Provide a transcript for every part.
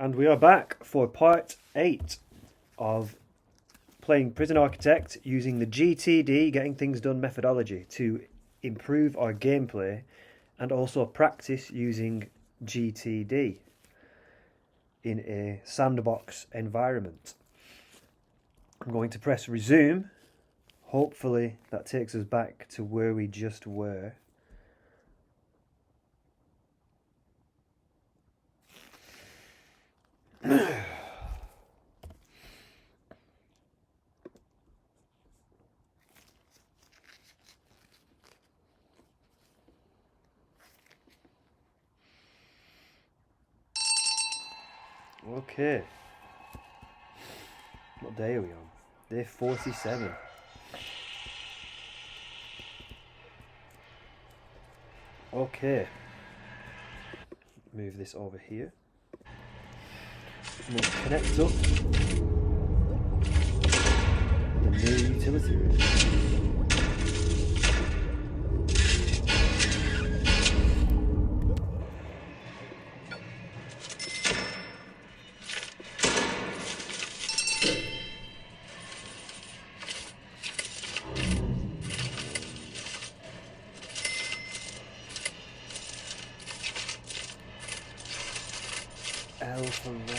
And we are back for part 8 of playing Prison Architect using the GTD, Getting Things Done methodology to improve our gameplay and also practice using GTD in a sandbox environment. I'm going to press resume. Hopefully that takes us back to where we just were. Okay. What day are we on? Day 47. Okay. Move this over here. And we'll connect up the new utility room. L for laundry.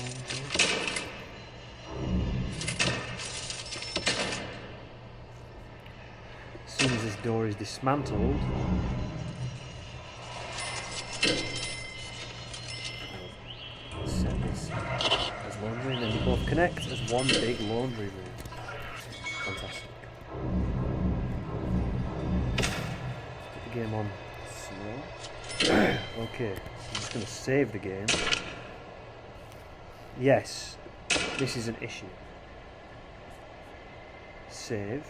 As soon as this door is dismantled, I'll set this as laundry and then they both connect as one big laundry room. Fantastic. Put the game on slow. Okay, I'm just going to save the game. Yes, this is an issue. Save.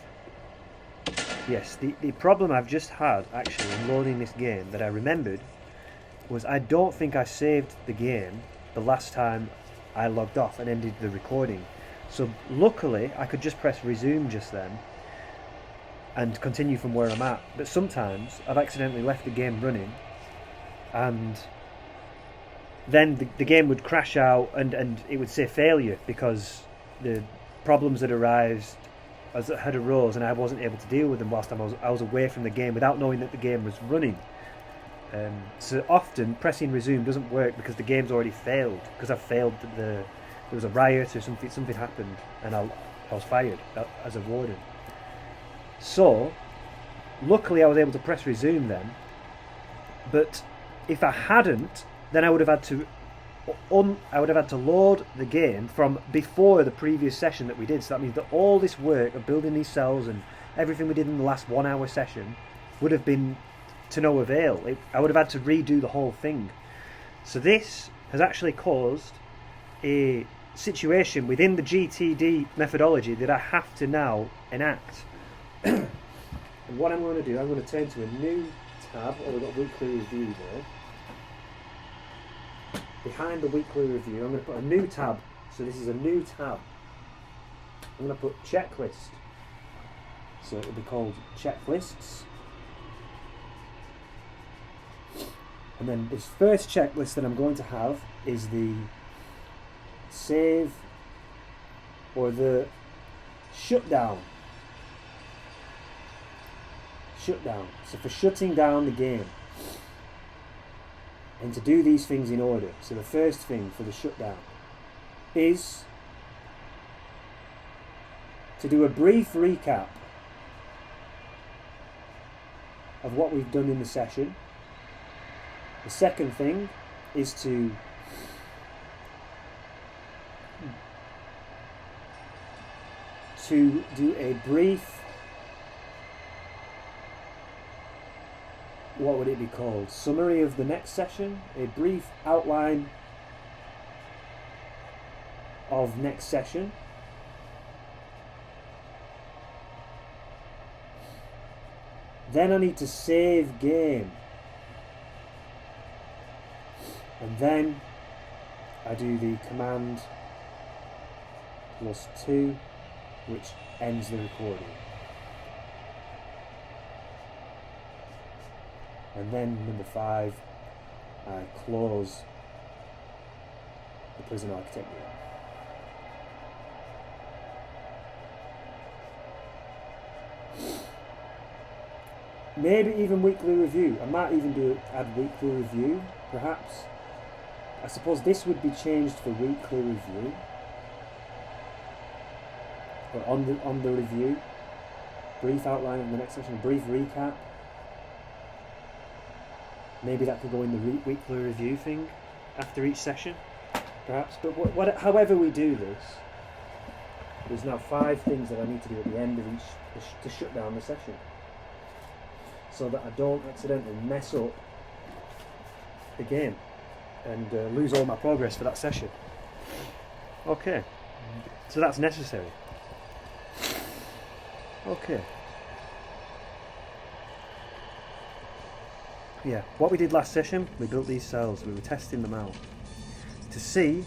Yes, the problem I've just had actually in loading this game that I remembered was I don't think I saved the game the last time I logged off and ended the recording. So luckily I could just press resume just then and continue from where I'm at. But sometimes I've accidentally left the game running and then the game would crash out and it would say failure because the problems that had arose and I wasn't able to deal with them whilst I was away from the game without knowing that the game was running. So often pressing resume doesn't work because the game's already failed, because I've failed there was a riot or something happened and I was fired as a warden. So luckily I was able to press resume then, but if I hadn't, then I would have had to load the game from before the previous session that we did. So that means that all this work of building these cells and everything we did in the last 1 hour session would have been to no avail. I would have had to redo the whole thing. So this has actually caused a situation within the GTD methodology that I have to now enact. And what I'm going to do, I'm going to turn to a new tab. We've got weekly review there. Behind the weekly review, I'm going to put a new tab. So this is a new tab. I'm going to put checklist. So it'll be called checklists. And then this first checklist that I'm going to have is the save or the shutdown. Shutdown. So for shutting down the game. And to do these things in order. So the first thing for the shutdown is to do a brief recap of what we've done in the session. The second thing is to do a brief, what would it be called? Summary of the next session, a brief outline of next session. Then I need to save game. And then I do the command +2, which ends the recording. And then number 5, I close the prison architect do. Maybe even weekly review. I might even add weekly review, perhaps. I suppose this would be changed for weekly review. But on the review, brief outline of the next section, brief recap. Maybe that could go in the weekly review thing after each session, perhaps. But however we do this, there's now 5 things that I need to do at the end of each to shut down the session, so that I don't accidentally mess up the game and lose all my progress for that session. Okay, so that's necessary. Okay. Yeah, what we did last session, we built these cells, we were testing them out to see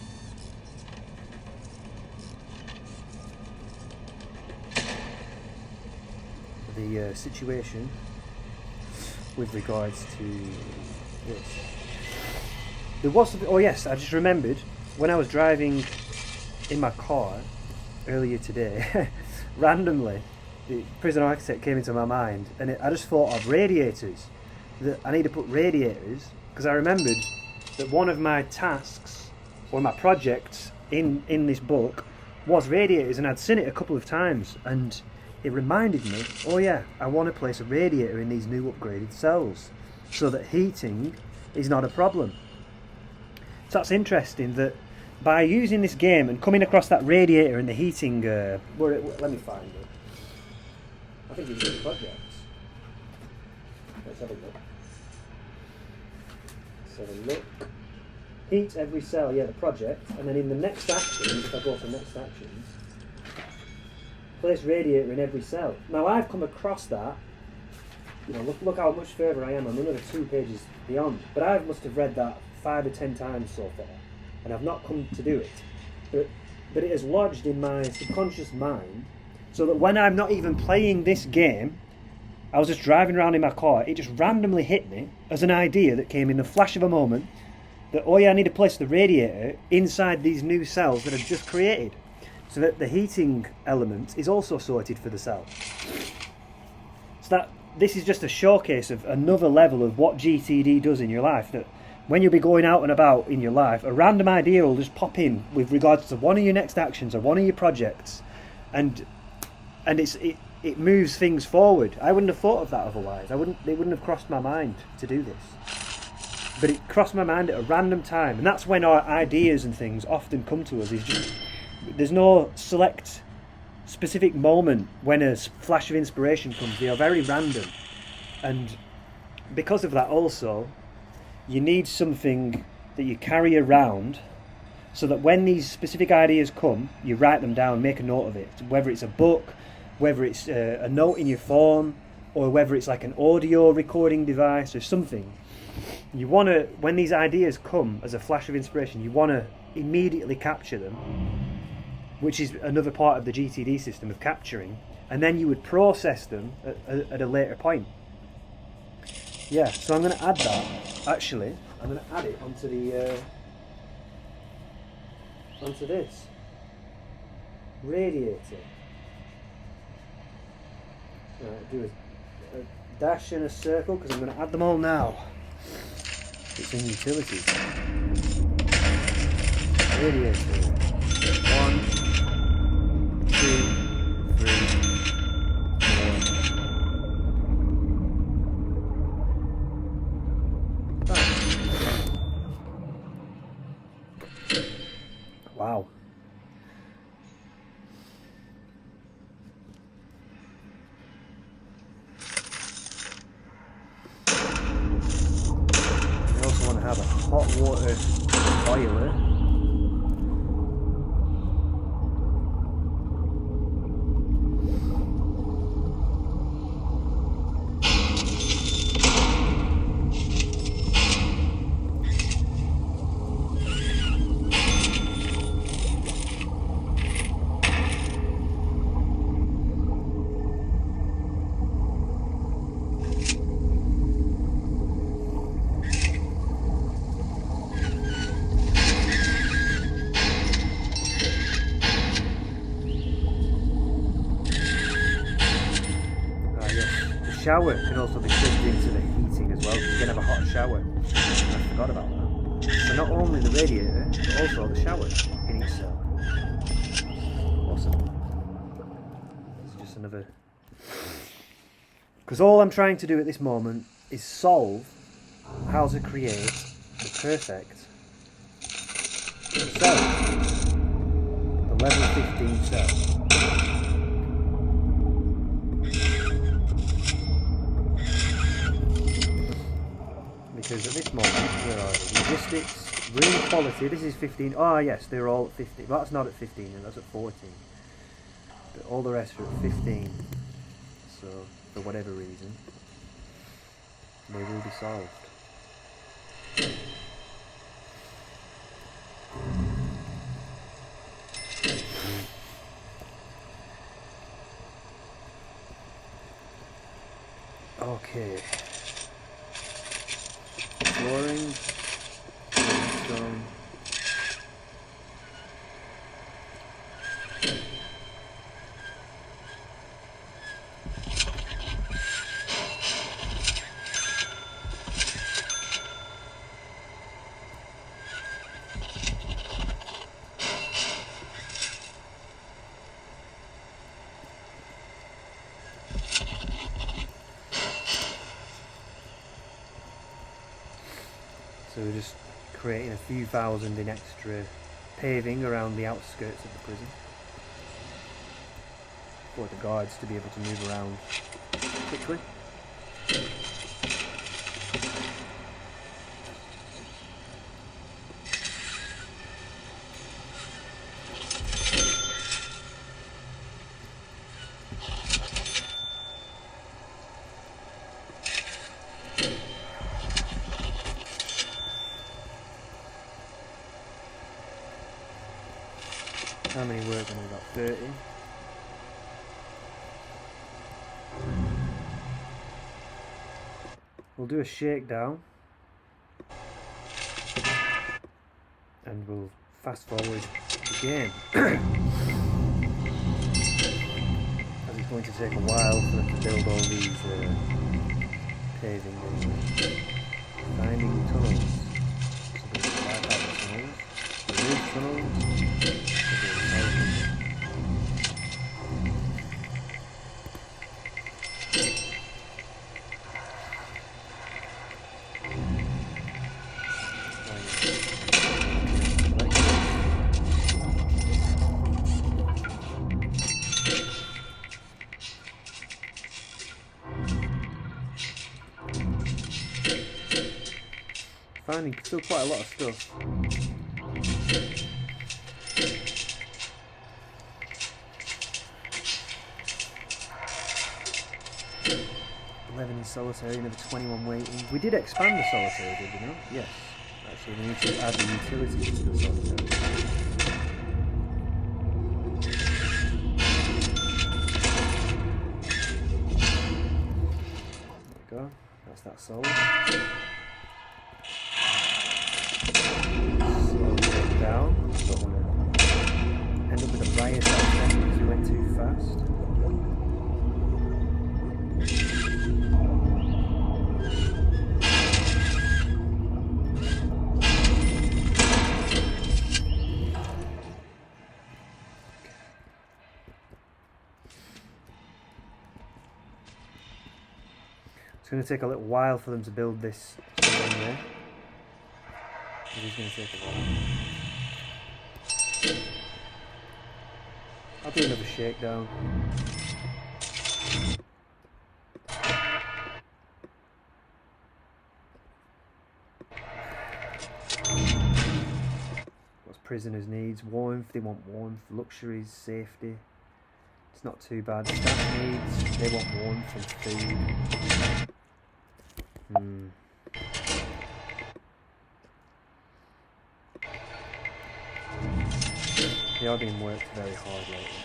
the situation with regards to this. There was, oh yes, I just remembered when I was driving in my car earlier today, randomly, the prison architect came into my mind, and I just thought of radiators. That I need to put radiators, because I remembered that one of my tasks, or my projects in this book, was radiators, and I'd seen it a couple of times, and it reminded me, oh yeah, I want to place a radiator in these new upgraded cells, so that heating is not a problem. So that's interesting that by using this game and coming across that radiator and the heating, let me find it. I think it's in the projects. Let's have a look. Let's have a look. Heat every cell, yeah, the project, and then in the next actions, if I go for next actions, place radiator in every cell. Now I've come across that, you know, look how much further I am, I'm another 2 pages beyond, but I must have read that 5 or 10 times so far, and I've not come to do it. But it has lodged in my subconscious mind, so that when I'm not even playing this game, I was just driving around in my car, it just randomly hit me as an idea that came in the flash of a moment, that, oh yeah, I need to place the radiator inside these new cells that I've just created, so that the heating element is also sorted for the cell. So that this is just a showcase of another level of what GTD does in your life, that when you'll be going out and about in your life, a random idea will just pop in with regards to one of your next actions or one of your projects, and it moves things forward. I wouldn't have thought of that otherwise. It wouldn't have crossed my mind to do this. But it crossed my mind at a random time, and that's when our ideas and things often come to us. There's no select specific moment when a flash of inspiration comes. They are very random, and because of that also, you need something that you carry around, so that when these specific ideas come, you write them down, make a note of it, whether it's a book, whether it's a note in your phone, or whether it's like an audio recording device or something. You want to, when these ideas come as a flash of inspiration, you want to immediately capture them, which is another part of the GTD system of capturing, and then you would process them at a later point. Yeah, so I'm going to add that, actually. I'm going to add it onto the onto this radiator. Right, do a dash and a circle, because I'm going to add them all now. It's in utilities. Radiator. 1, 2, 3, 4. Wow. We also want to have a hot water boiler. shower can also be plugged into the heating as well, because you can have a hot shower. I forgot about that. So not only the radiator, but also the shower in each cell. Awesome. This is just another... Because all I'm trying to do at this moment is solve how to create the perfect cell. The level 15 cell. Because at this moment, where are they? Logistics, room quality, this is 15. Oh yes, they're all at 15. Well, that's not at 15, and that's at 14. But all the rest are at 15. So, for whatever reason, they will be solved. Okay. Flooring, stone. So we're just creating a few thousand in extra paving around the outskirts of the prison for the guards to be able to move around quickly. How many workmen have we got? 30. We'll do a shakedown and we'll fast forward the game. As it's going to take a while for them to build all these paving anyway. Finding tunnels. So we'll wipe out the tunnels. Remove tunnels. Finding still quite a lot of stuff. 11 in solitary, another 21 waiting. We did expand the solitary, did we not? Yes. Actually, we need to add the utilities to the solitary. There we go. That's that solved. Slow it down. Don't want to end up with a riot because we went too fast. It's going to take a little while for them to build this in there. It is going to take a while. I'll do another shakedown. What's prisoners' needs? Warmth, they want warmth. Luxuries, safety. It's not too bad. Staff needs, they want warmth and food. They are being worked very hard lately.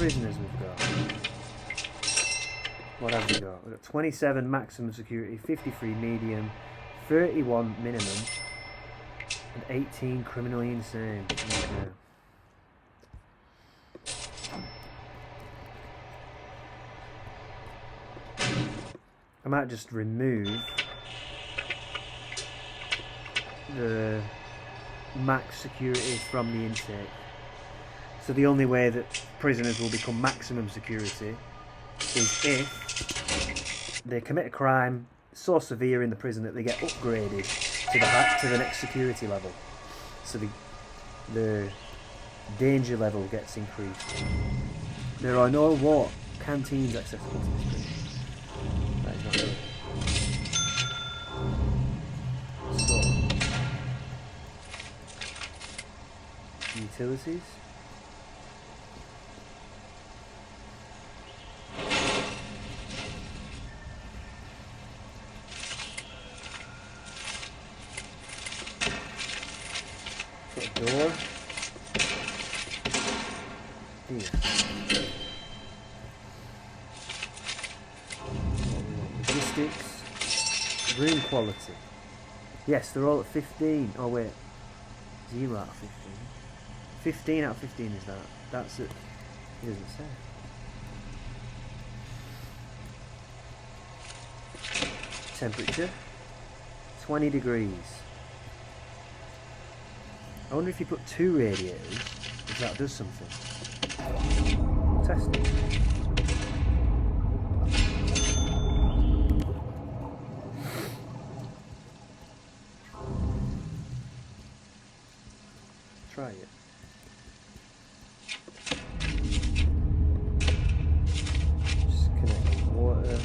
prisoners we've got? What have we got? We've got 27 maximum security, 53 medium, 31 minimum, and 18 criminally insane. Okay. I might just remove the max security from the intake. So the only way that prisoners will become maximum security is if they commit a crime so severe in the prison that they get upgraded to the next security level. So the danger level gets increased. There are no canteens accessible to this prison. That is not good. So, utilities. Put a door. Here. Logistics. Room quality. Yes, they're all at 15. Oh wait. 0 out of 15. 15 out of 15 is that. That's it. It doesn't say. Temperature. 20 degrees. I wonder if you put 2 radiators, if that does something. Test it. Try it. Just connect the water.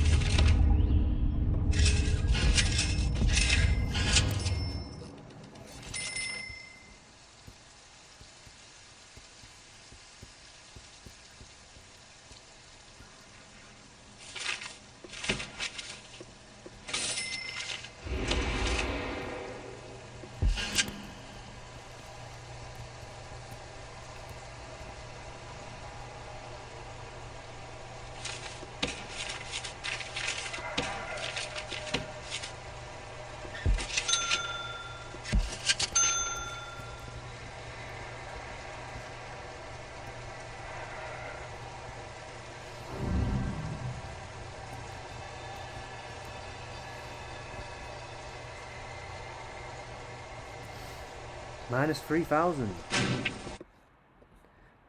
Minus 3,000.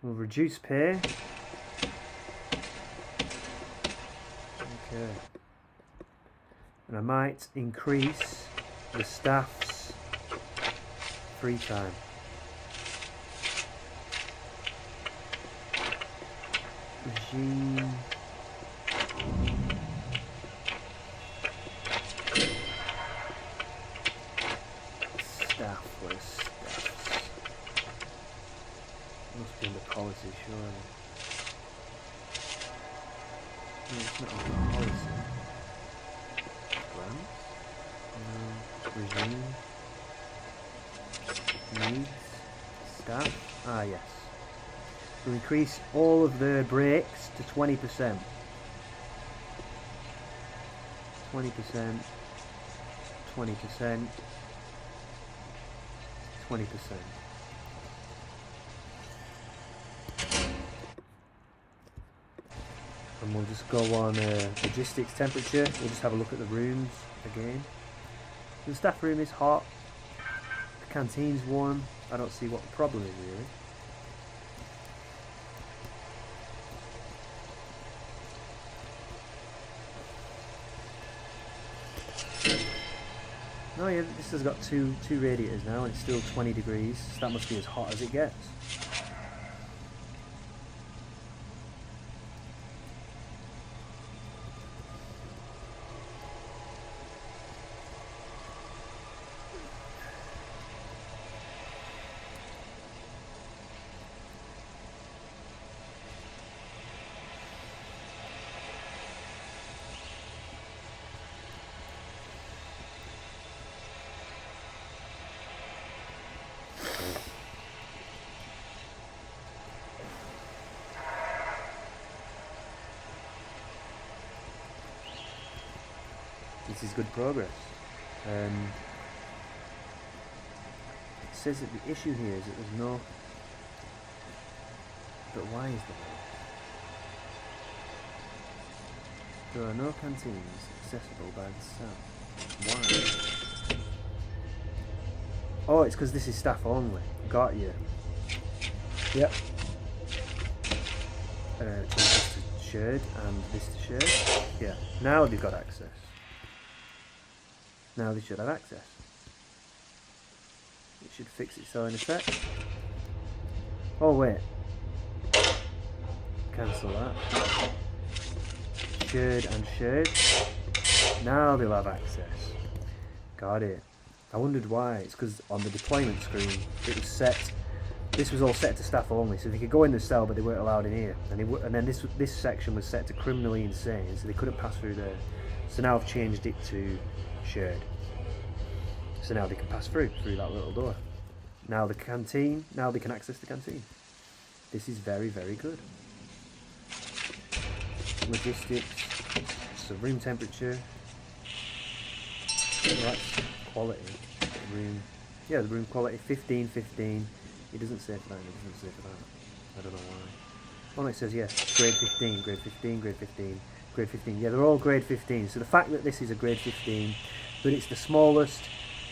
We'll reduce pay. Okay. And I might increase the staff's free time. Regime. Staff, what is staff? Must be in the policy, surely. No, it's not on the policy. Grants? Regime. Needs. Staff. Ah, yes. We'll increase all of the breaks to 20%. 20%. 20%. 20%. And we'll just go on logistics temperature. We'll just have a look at the rooms again. The staff room is hot. The canteen's warm. I don't see what the problem is really. Oh yeah, this has got two radiators now and it's still 20 degrees, so that must be as hot as it gets. this is good progress. It says that the issue here is that there's no... But why is there? There are no canteens accessible by the cell. Why? Oh, it's because this is staff only. Got you. Yep. Change this to shared and this to shared. Yeah. Now they've got access. Now they should have access. It should fix itself in a sec. Oh wait. Cancel that. Shared and shared. Now they'll have access. Got it. I wondered why. It's because on the deployment screen it was set. This was all set to staff only, so they could go in the cell, but they weren't allowed in here. And then this section was set to criminally insane, so they couldn't pass through there. So now I've changed it to shared. So now they can pass through that little door. Now the canteen. Now they can access the canteen. This is very, very good. Logistics. So room temperature. Right. Quality. Room. Yeah, the room quality 15, 15. It doesn't say for that, it doesn't say for that. I don't know why. Oh, it says, yeah, grade 15, grade 15, grade 15, grade 15. Yeah, they're all grade 15. So the fact that this is a grade 15, but it's the smallest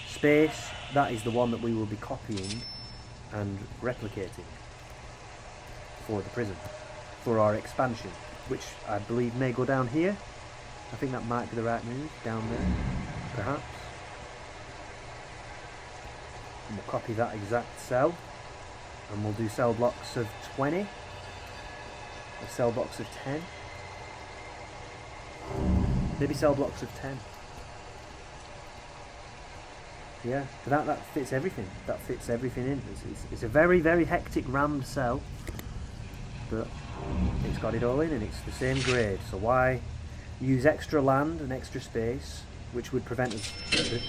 space, that is the one that we will be copying and replicating for the prison, for our expansion, which I believe may go down here. I think that might be the right move, down there, perhaps. And we'll copy that exact cell. And we'll do cell blocks of 20, or cell blocks of 10, maybe cell blocks of 10. Yeah, but that fits everything. That fits everything in. It's a very, very hectic rammed cell, but it's got it all in and it's the same grade. So why use extra land and extra space, which would prevent us,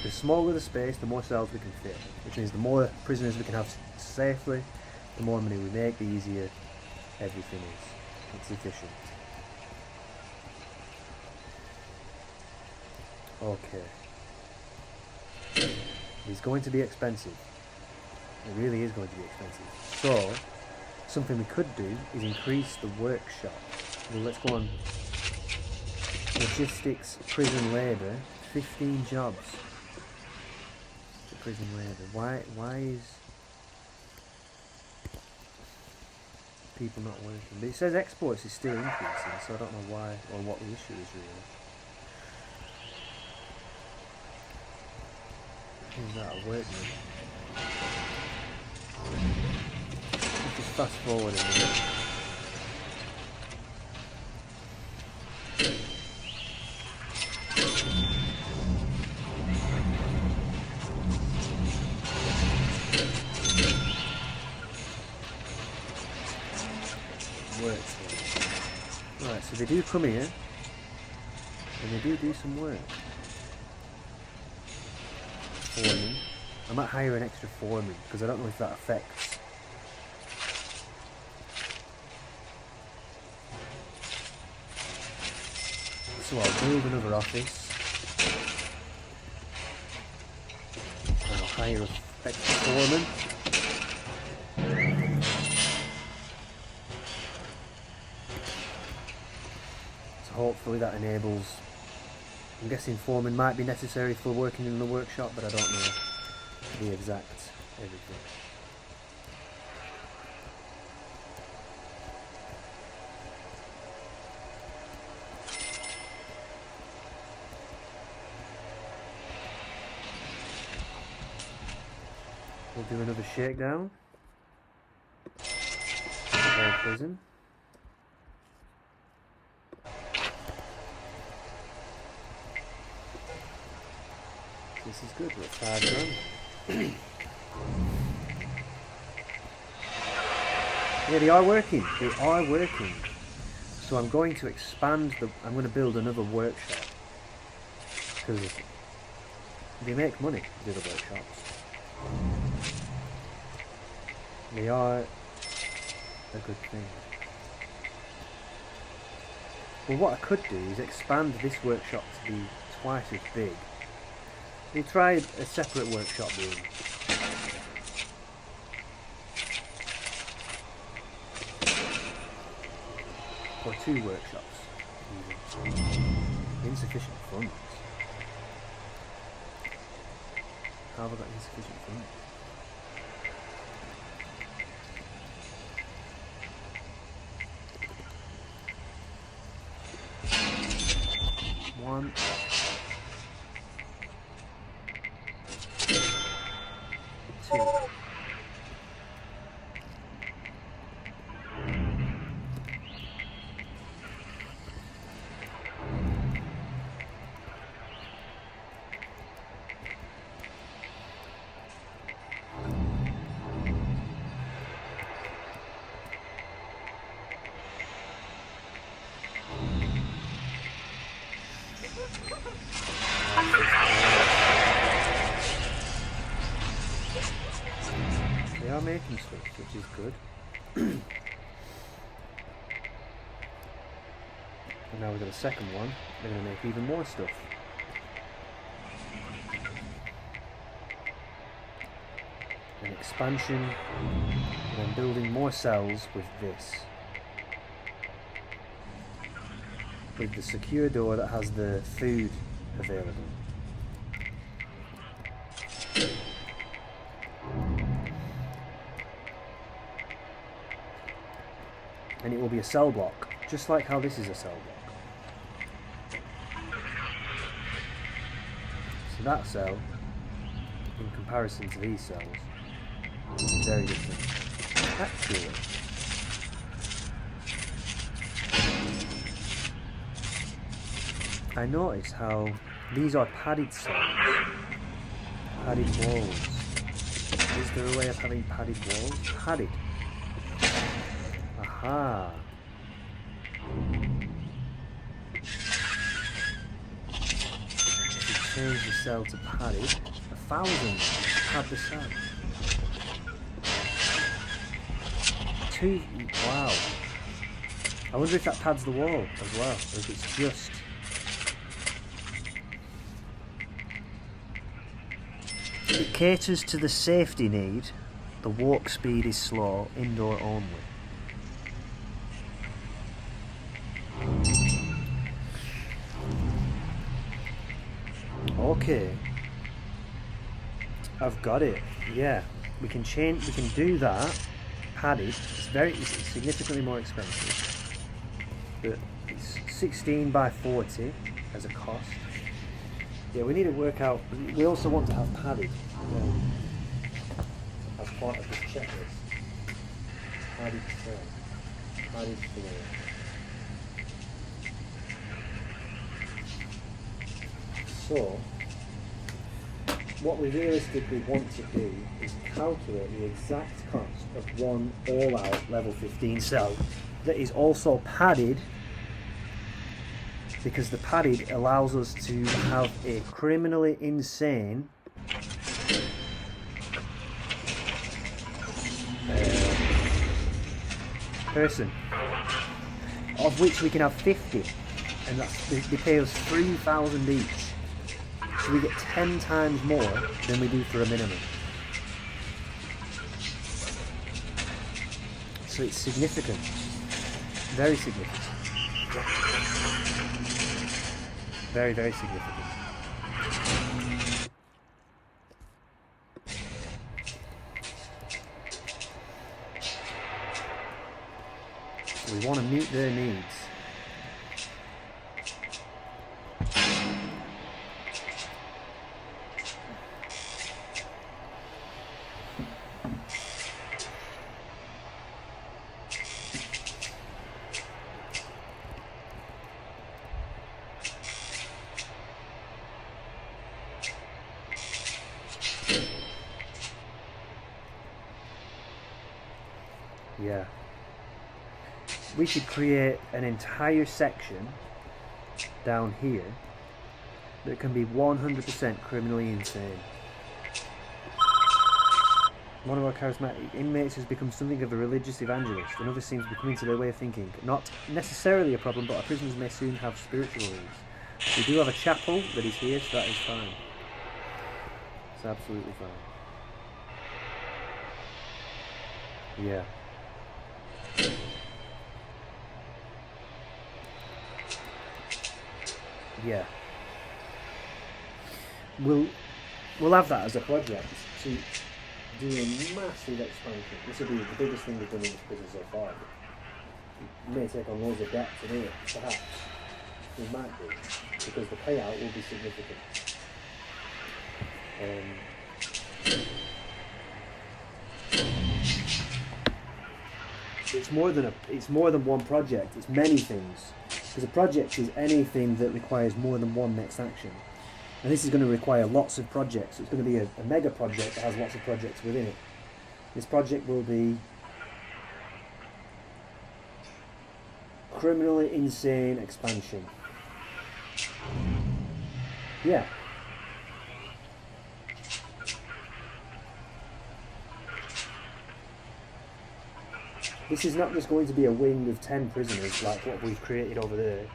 the smaller the space, the more cells we can fit, which means the more prisoners we can have safely, the more money we make, the easier everything is. It's efficient. Okay. It's going to be expensive. It really is going to be expensive. So, something we could do is increase the workshop. Well, let's go on. Logistics, prison labour, 15 jobs. Prison labour. Why is people not working? But it says exports is still increasing, so I don't know why or what the issue is really. Is that a work move? Let's just fast forward a minute. Right, so they do come here and they do some work. Foreman. I might hire an extra foreman because I don't know if that affects. So I'll build another office and I'll hire an extra foreman. Hopefully that enables, I'm guessing foreman might be necessary for working in the workshop, but I don't know the exact everything. We'll do another shakedown. Whole prison. This is good, we're at 5 grand. Yeah, they are working. They are working. So I'm going to expand I'm going to build another workshop. Because they make money, the other workshops. They are a good thing. Well, what I could do is expand this workshop to be twice as big. We'll try a separate workshop room. Or 2 workshops. Insufficient funds. How have I got insufficient funds? One. 2. They are making stuff, which is good. And now we've got a second one. They're going to make even more stuff. An expansion, and then building more cells with this. With the secure door that has the food available. And it will be a cell block, just like how this is a cell block. So that cell, in comparison to these cells, is very different. Actually, I noticed how these are padded cells, padded walls. Is there a way of having padded walls? Padded. Aha. If you change the cell to padded, 1,000 pad the cell. 2, wow. I wonder if that pads the wall as well, or if it's just... It caters to the safety need. The walk speed is slow, indoor only. Okay, I've got it. Yeah, we can change. We can do that. Padded. It's significantly more expensive, but it's 16 by 40 as a cost. Yeah, we need to work out. We also want to have padded as part of this checklist. Padded cell, padded floor. So, what we realistically want to do is calculate the exact cost of one all-out level 15 cell that is also padded, because the padded allows us to have a criminally insane person, of which we can have 50, and they pay us 3,000 each. So we get 10 times more than we do for a minimum. So it's significant. Very significant. Very, very significant. So we want to meet their needs. Yeah. We should create an entire section down here that can be 100% criminally insane. One of our charismatic inmates has become something of a religious evangelist, and others seem to be coming to their way of thinking. Not necessarily a problem, but our prisoners may soon have spiritual needs. We do have a chapel that is here, so that is fine. It's absolutely fine. Yeah. Yeah. We'll have that as a project to do a massive expansion. This will be the biggest thing we've done in this business so far. It may take on loads of debt to do it, perhaps. It might be, because the payout will be significant. It's more than one project. It's many things. Because a project is anything that requires more than one next action. And this is going to require lots of projects. It's going to be a mega project that has lots of projects within it. This project will be criminally insane expansion. Yeah. This is not just going to be a wing of 10 prisoners like what we've created over there.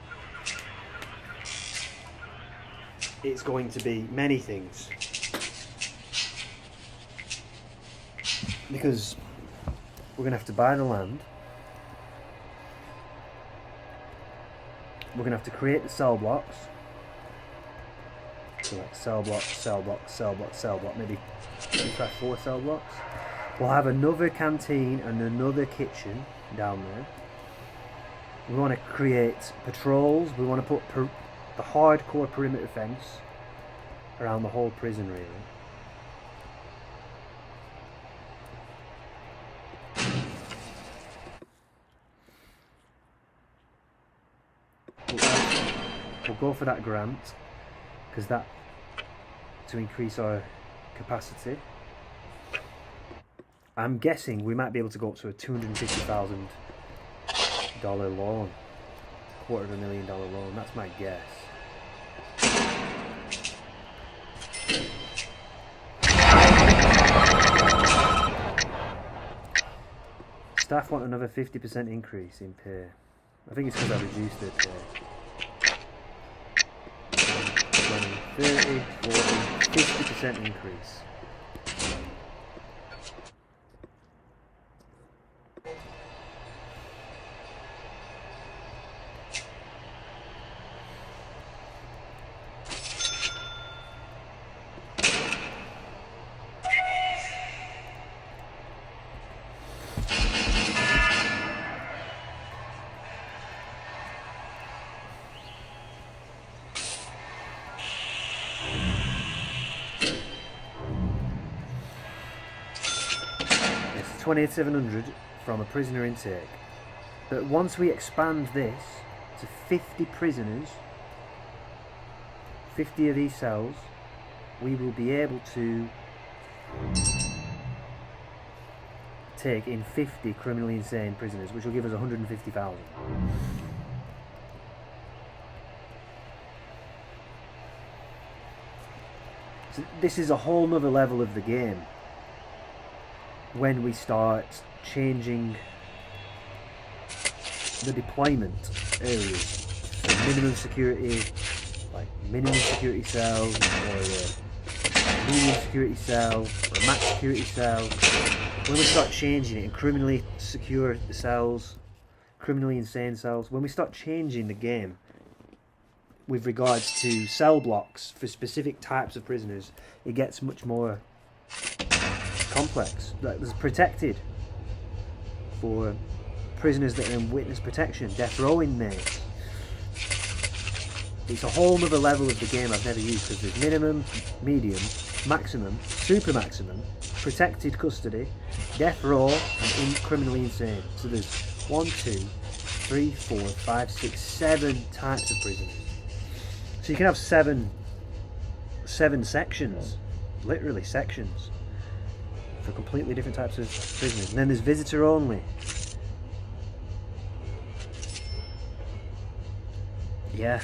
It's going to be many things. Because we're going to have to buy the land. We're going to have to create the cell blocks. So like cell block, cell block, cell block, cell block, maybe try 4 cell blocks. We'll have another canteen and another kitchen down there. We want to create patrols. We want to put the hardcore perimeter fence around the whole prison, really. We'll go for that grant, because that to increase our capacity. I'm guessing we might be able to go up to a $250,000 loan, $250,000 loan. That's my guess. Staff want another 50% increase in pay. I think it's because I reduced their pay. 20, 30, 40, 50% increase. It's 28,700 from a prisoner intake. But once we expand this to 50 prisoners, 50 of these cells, we will be able to take in 50 criminally insane prisoners, which will give us 150,000. So this is a whole nother level of the game when we start changing the deployment areas. So minimum security, like minimum security cells, or a medium security cell, or a max security cell. When we start changing it and criminally secure the cells, criminally insane cells, when we start changing the game with regards to cell blocks for specific types of prisoners, it gets much more complex. Like, there's protected for prisoners that are in witness protection, death row inmates. It's a whole other level of the game I've never used, because there's minimum, medium, maximum, super maximum, protected custody, death row, and criminally insane. So there's 1, 2, 3, 4, 5, 6, 7 types of prisoners. So you can have seven sections, literally sections, for completely different types of prisoners. And then there's visitor only. Yeah.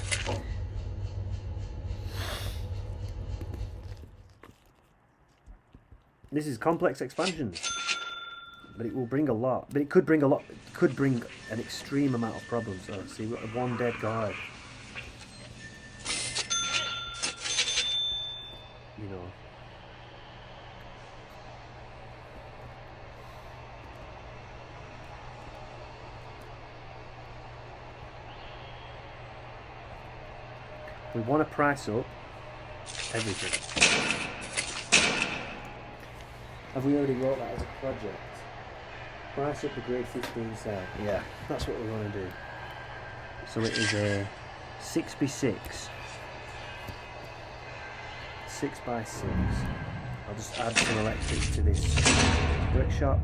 This is complex expansions, but it will bring a lot. But it could bring a lot. It could bring an extreme amount of problems. Oh, see, we've got one dead guard. We want to price up everything. Have we already wrote that as a project? Price up the grade 15 cell. Yeah, that's what we want to do. So it is a 6x6. 6x6. I'll just add some electrics to this workshop.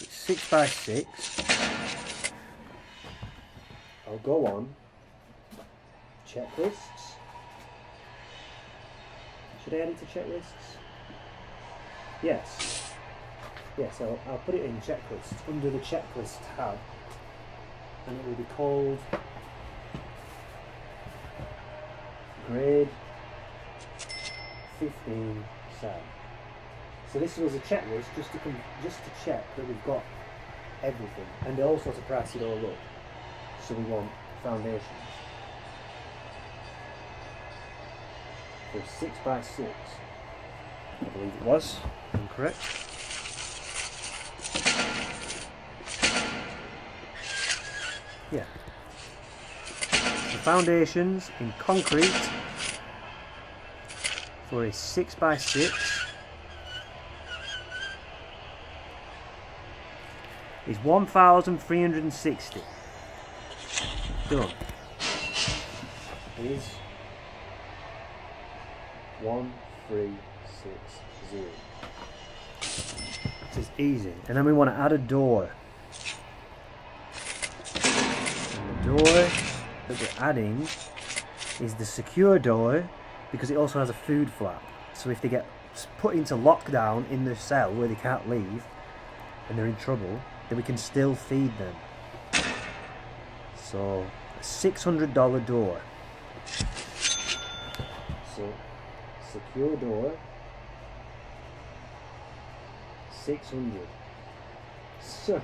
It's 6x6. I'll go on checklists. Should I add it to checklists? Yes. Yes, I'll put it in checklists under the checklist tab, and it will be called grade 15 cell. So this was a checklist just to check that we've got everything, and also to price it all up. So we want foundations for 6x6. I believe it was. I'm correct. Yeah. The foundations in concrete for a 6x6 is 1,360. Done. Is 1360. This is easy. And then we want to add a door. And the door that we're adding is the secure door, because it also has a food flap. So if they get put into lockdown in the cell where they can't leave and they're in trouble, then we can still feed them. So a $600 door. So secure door, 600. So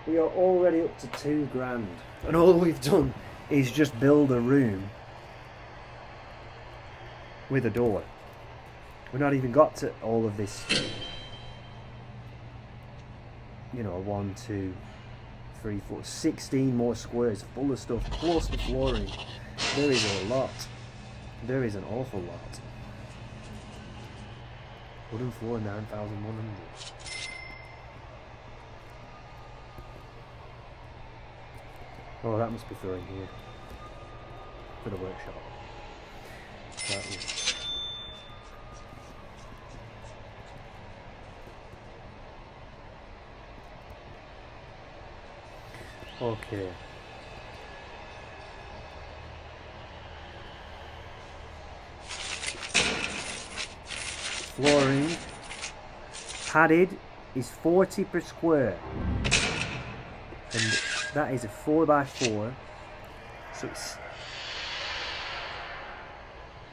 we are already up to $2,000, and all we've done is just build a room with a door. We've not even got to all of this, you know, 1, 2, 3, 4, 16 more squares full of stuff, plus the flooring. There is a lot. There is an awful lot. Wooden floor, 9,100. Oh, that must be flooring here for the workshop. That is. Okay. Flooring padded is 40 per square, and that is a 4x4, so it's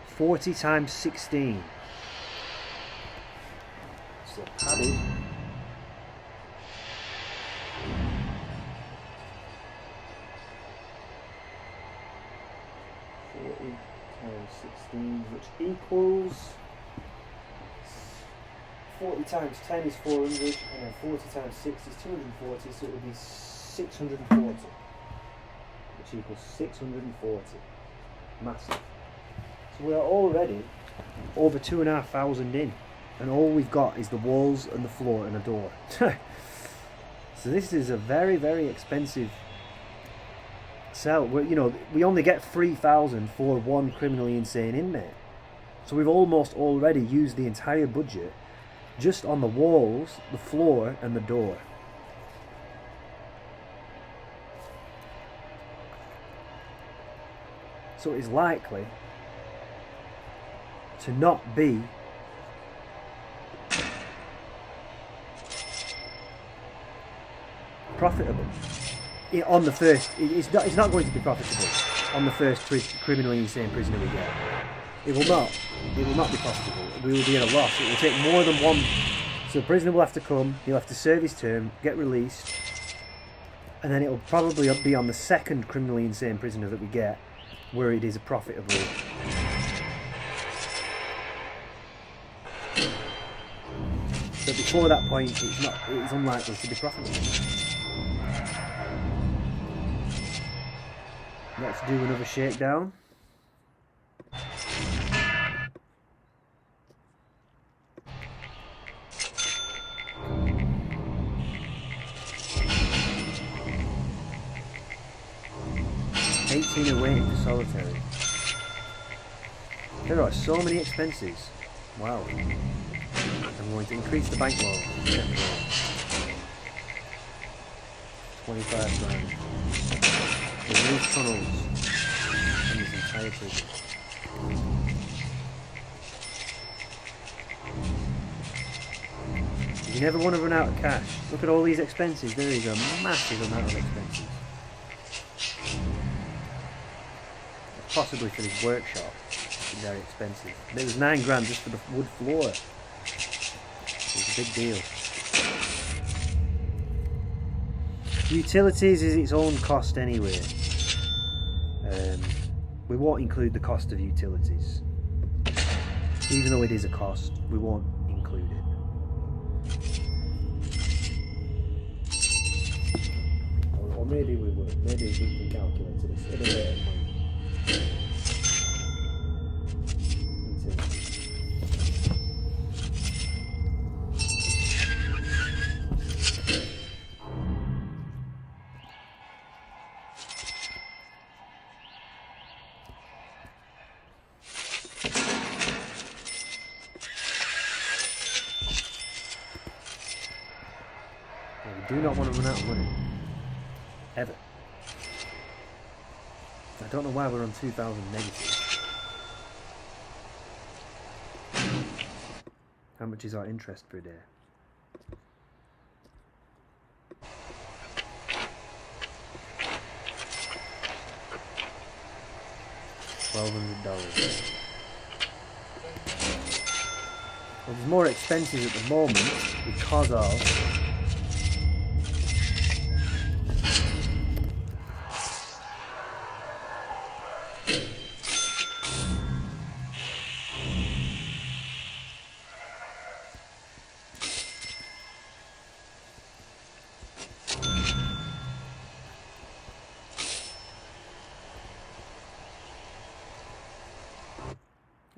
40 times 16. So padded. Times 16, which equals 40 times 10 is 400, and then 40 times 6 is 240, so it would be 640, which equals 640. Massive. So we are already over 2,500 in, and all we've got is the walls and the floor and a door. So this is a very, very expensive cell. You know, we only get 3,000 for one criminally insane inmate. So we've almost already used the entire budget just on the walls, the floor, and the door. So it is likely to not be profitable. On the first, it's not going to be profitable on the first criminally insane prisoner we get. It will not be profitable. We will be at a loss. It will take more than one. So the prisoner will have to come, he'll have to serve his term, get released, and then it will probably be on the second criminally insane prisoner that we get where it is a profitable. But before that point, it's unlikely to be profitable. Let's do another shakedown. Away for solitary. There are so many expenses. Wow. I'm going to increase the bank loan. 25 grand. Remove tunnels in this entire prison. You never want to run out of cash. Look at all these expenses. There is a massive amount of expenses. Possibly for this workshop. It's very expensive. But it was 9 grand just for the wood floor. It was a big deal. Utilities is its own cost anyway. We won't include the cost of utilities. Even though it is a cost, we won't include it. Or maybe we will. Maybe we can calculate this at a later point. We do not want to run out of money. Ever. I don't know why we're on 2,000 negative. How much is our interest per day? $1,200. Well, there's more expenses at the moment because of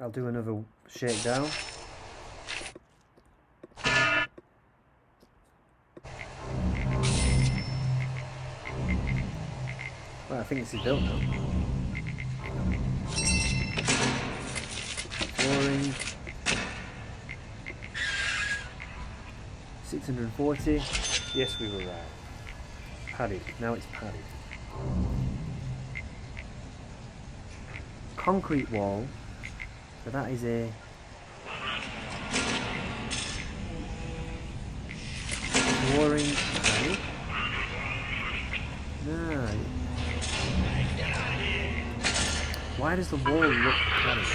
I'll do another shakedown. Well, I think this is built now. Flooring. 640. Yes, we were right. Padded. Now it's padded. Concrete wall. So that is a flooring padded. No. Why does the wall look padded?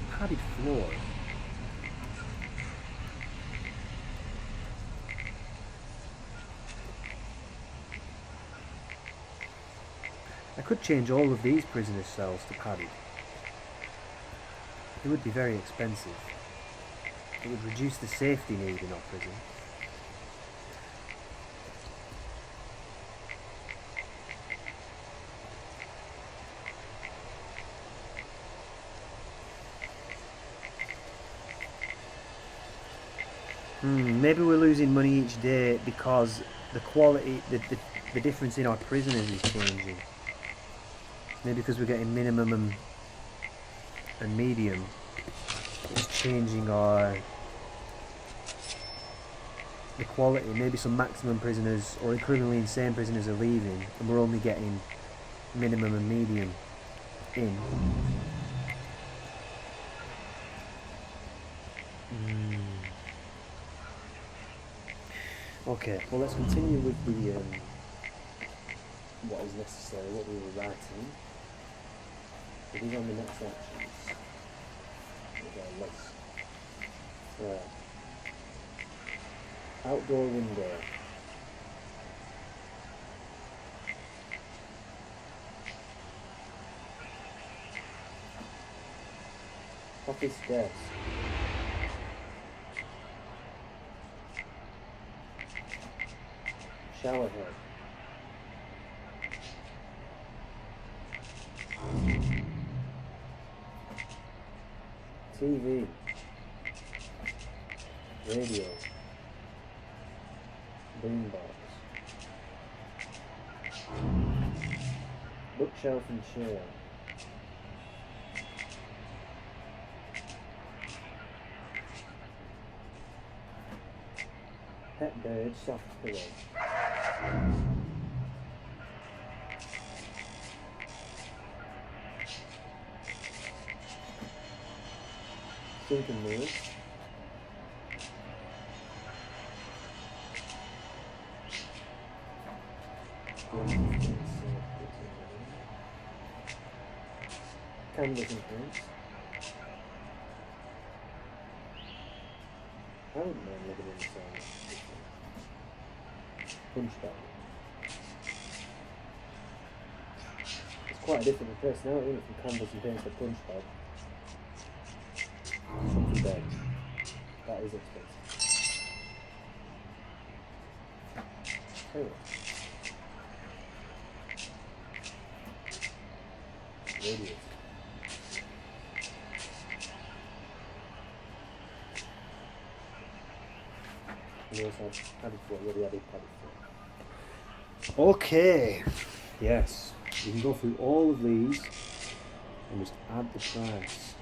Padded floor. I could change all of these prisoner cells to padded. It would be very expensive. It would reduce the safety need in our prison. Maybe we're losing money each day because the quality, the difference in our prisoners is changing. Maybe because we're getting minimum and medium, it's changing the quality. Maybe some maximum prisoners or criminally insane prisoners are leaving and we're only getting minimum and medium in. Okay, well let's continue with the what is necessary, what we were writing. So these are the next actions. With our list. Right. Outdoor window. Office desk. Shower head. TV. Radio. Boombox. Bookshelf and chair. Pet bird, soft pillow. Sink and mirrors. Canvas and prints. I don't mind living in the sun. Punch bag. It's quite a different personality, isn't it, from canvas and paint to punch bag. Something big. That is expensive. Anyway. Radiator. We also have padded floor, we already added padded floor. Okay, yes, we can go through all of these and just add the price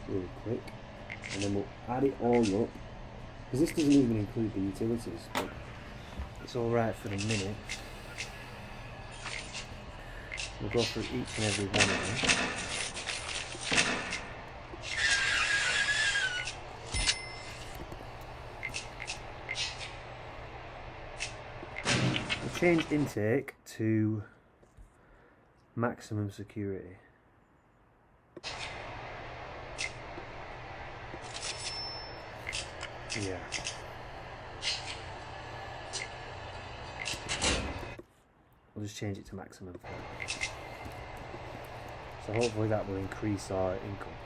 really quick, and then we'll add it all up, because this doesn't even include the utilities, but it's alright for the minute. We'll go through each and every one of them. Change intake to maximum security. Yeah. We'll just change it to maximum. So hopefully that will increase our income.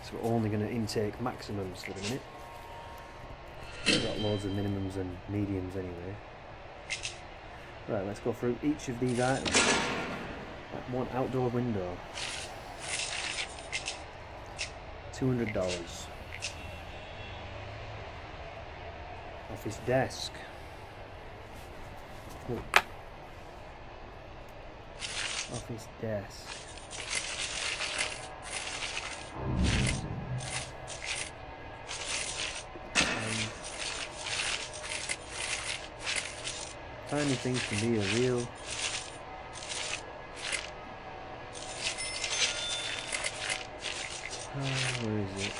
So we're only going to intake maximums for the minute. We've got loads of minimums and mediums anyway. Right, let's go through each of these items. One outdoor window. $200. Office desk. Oh. Office desk. Tiny things can be a real where is it?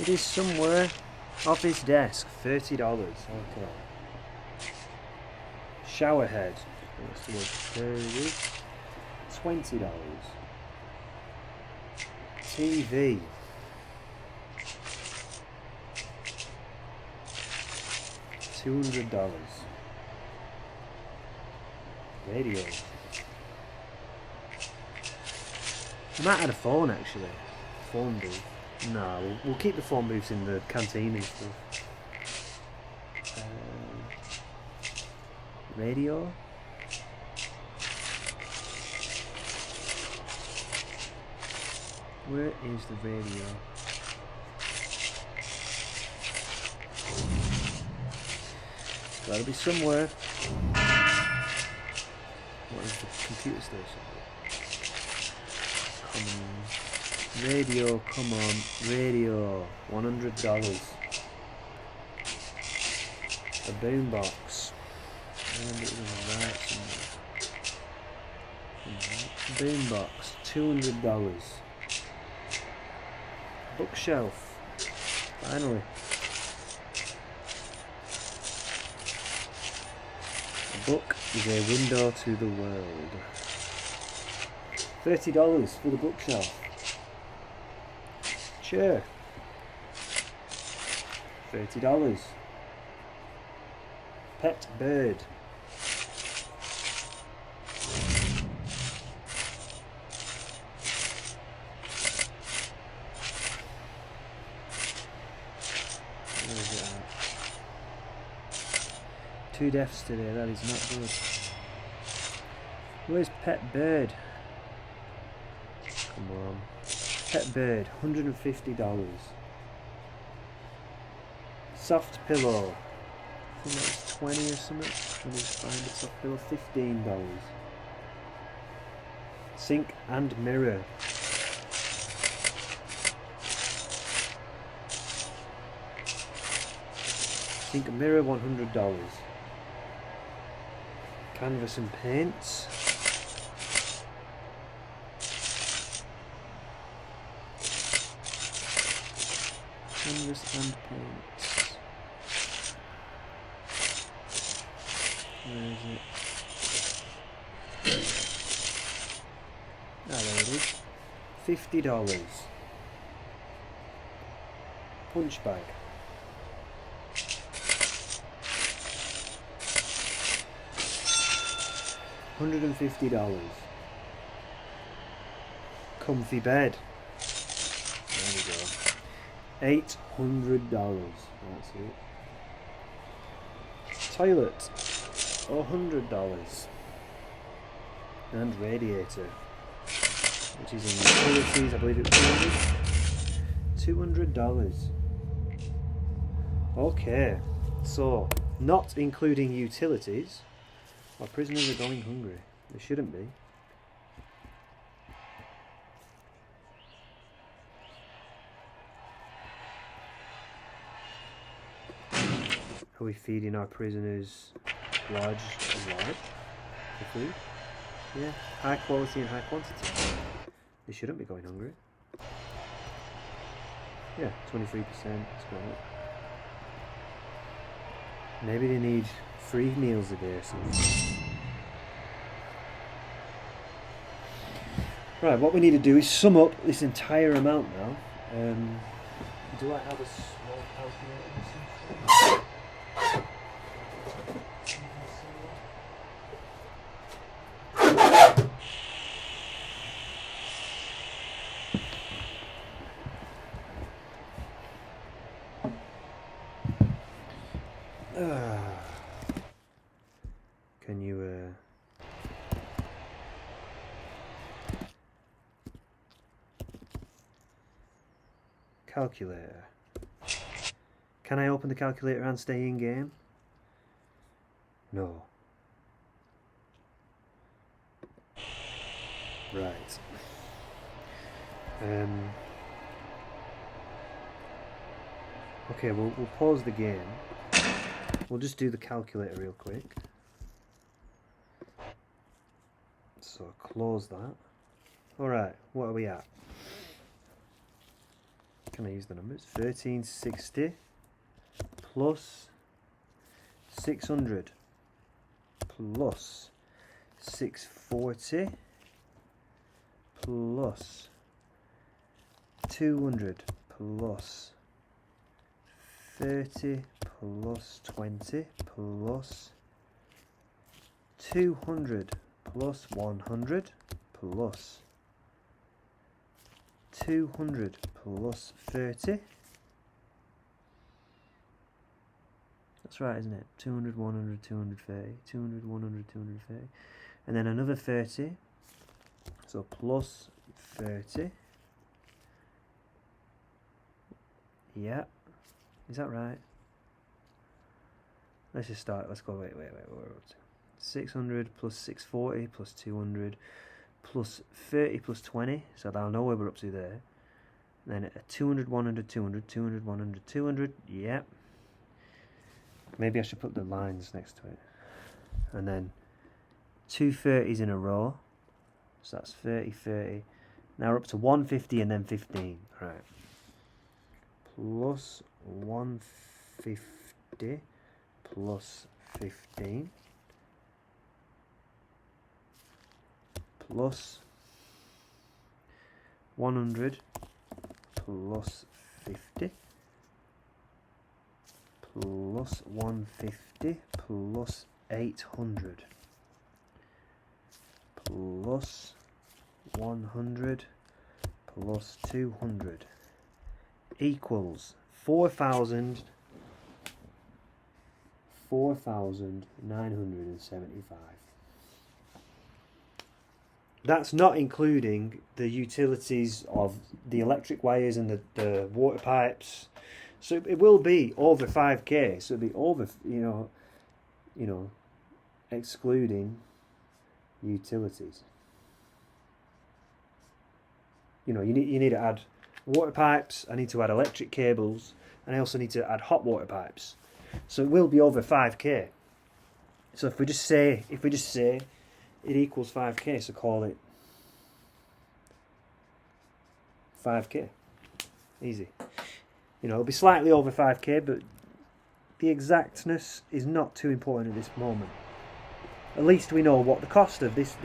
It is somewhere. Office desk, $30. Okay. Shower head. What's the word? $20. TV. $200. Radio. I might add a phone actually. Phone booth. No, we'll keep the phone booths in the canteen and stuff. Radio. Where is the radio? Gotta be somewhere. What is the computer station? Radio, come on, radio, $100. A boombox. And it was on the right somewhere. Boombox, $200. Bookshelf. Finally. A book is a window to the world. $30 for the bookshelf. Chair. $30. Pet bird. Where is it at? 2 deaths today, that is not good. Where's pet bird? Come on. Pet bird, $150. Soft pillow. I think that was 20 or something. Let me just find it. Soft pillow, $15. Sink and mirror. Sink and mirror, $100. Canvas and paints. Canvas and paints. Where is it? Ah, there it is. $50. Punch bag. $150. Comfy bed. There we go. $800. That's it. Toilet. $100. And radiator, which is in utilities. I believe it was $200. Okay, so not including utilities. Our prisoners are going hungry. They shouldn't be. Are we feeding our prisoners large for food? Yeah, high quality and high quantity. They shouldn't be going hungry. Yeah, 23%. That's great. Maybe they need 3 meals a day or something. Right, what we need to do is sum up this entire amount now. Do I have a small calculator? Can you calculator? Can I open the calculator and stay in game? No. Right. Okay, we'll pause the game. We'll just do the calculator real quick. So close that. Alright, what are we at? Can I use the numbers? 1360 plus 600 plus 640 plus 200 plus 30 plus 20 plus 200 plus 100 plus 200 plus 30. That's right, isn't it? 200, 100, 230, 200, 100, 230. And then another 30. So plus 30. Yeah. Is that right? Let's just start. Let's go. Wait. What we're up to? 600 plus 640 plus 200 plus 30 plus 20. So I'll know where we're up to there. And then a 200, 100, 200, 200, 100, 200. Yep. Maybe I should put the lines next to it. And then 2 30s in a row. So that's 30, 30. Now we're up to 150 and then 15. Right. Plus 150 plus 15 plus 100 plus 50 plus 150 plus 800 plus 100 plus 200 equals 4,975. That's not including the utilities of the electric wires and the water pipes. So it will be over 5k. So it'll be over, you know, excluding utilities. You know, you need to add water pipes. I need to add electric cables, and I also need to add hot water pipes. So it will be over 5k. So if we just say it equals 5k, so call it 5k. Easy. You know, it'll be slightly over 5k, but the exactness is not too important at this moment. At least we know what the cost of this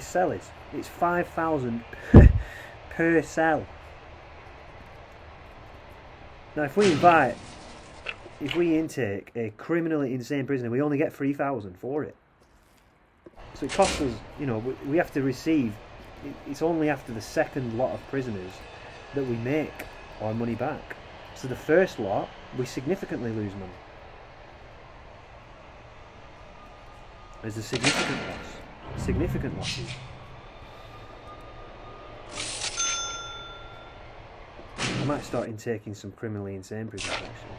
cell is. It's 5,000 per cell. Now, if we intake a criminally insane prisoner, we only get 3,000 for it. So it costs us, you know, we have to receive. It's only after the second lot of prisoners that we make our money back. So the first lot, we significantly lose money. There's a significant loss. Significant losses. I might start intaking some criminally insane prisoners actually.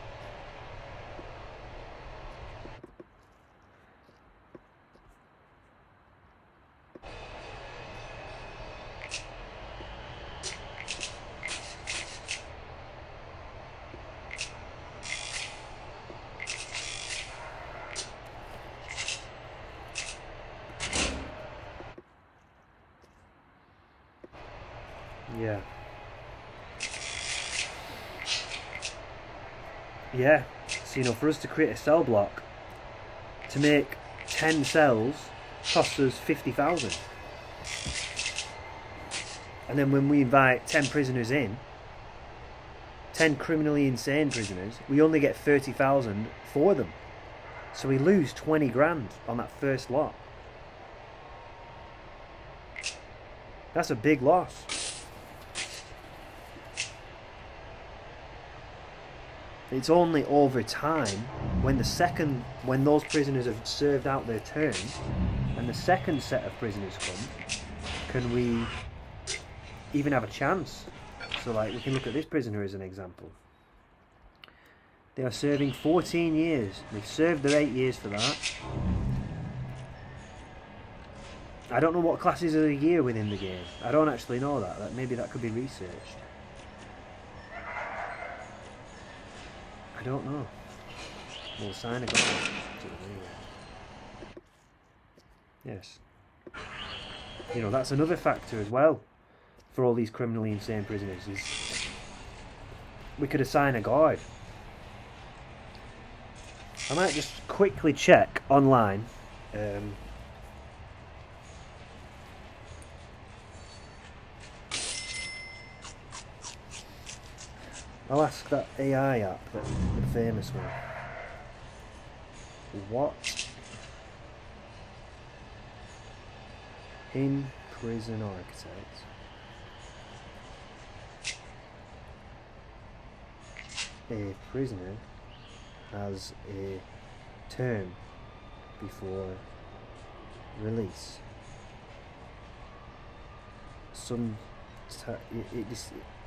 Yeah. Yeah. So, you know, for us to create a cell block, to make 10 cells costs us 50,000. And then when we invite 10 prisoners in, 10 criminally insane prisoners, we only get 30,000 for them. So we lose 20 grand on that first lot. That's a big loss. It's only over time when those prisoners have served out their term and the second set of prisoners come, can we even have a chance. So like we can look at this prisoner as an example. They are serving 14 years. They've served their 8 years for that. I don't know what classes of the year within the game. I don't actually know that. Maybe that could be researched. I don't know. We'll sign a contract. Yes. You know, that's another factor as well for all these criminally insane prisoners is we could assign a guard. I might just quickly check online. I'll ask that AI app, the famous one. What in prison architect a prisoner has a term before release?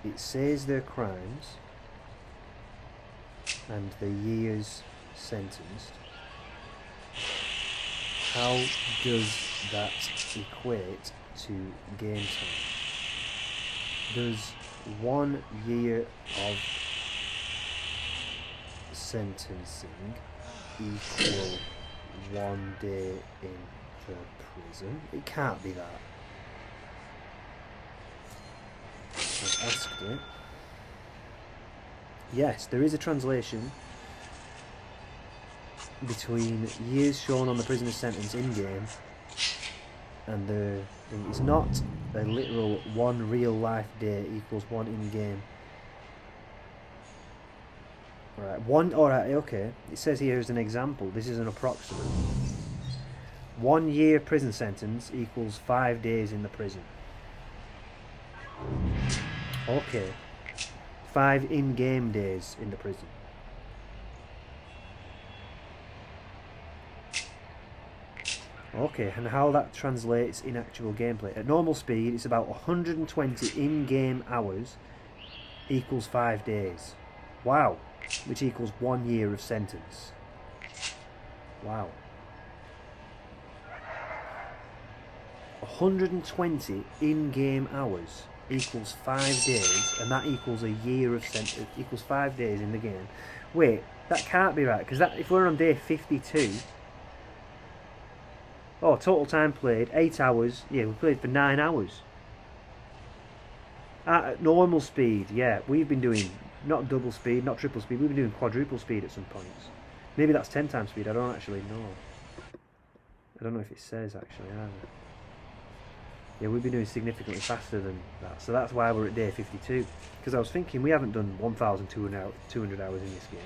It says their crimes and the years sentenced. How does that equate to game time? Does 1 year of sentencing equal 1 day in the prison? It can't be that. I've asked it. Yes, there is a translation between years shown on the prisoner's sentence in-game and the thing. It's not a literal 1 real life day equals 1 in-game. Alright, okay. It says here as an example, this is an approximate. 1 year prison sentence equals 5 days in the prison. Okay. 5 in-game days in the prison. Okay, and how that translates in actual gameplay. At normal speed, it's about 120 in-game hours equals 5 days. Wow. Which equals 1 year of sentence. Wow. 120 in-game hours equals 5 days, and that equals a year of sentence. Equals 5 days in the game. Wait, that can't be right, because if we're on day 52... Oh, total time played, 8 hours. Yeah, we played for 9 hours. At normal speed, yeah, we've been doing, not double speed, not triple speed, we've been doing quadruple speed at some points. Maybe that's 10 times speed, I don't actually know. I don't know if it says actually either. Yeah, we've been doing significantly faster than that, so that's why we're at day 52. Because I was thinking we haven't done 1,200 hours in this game.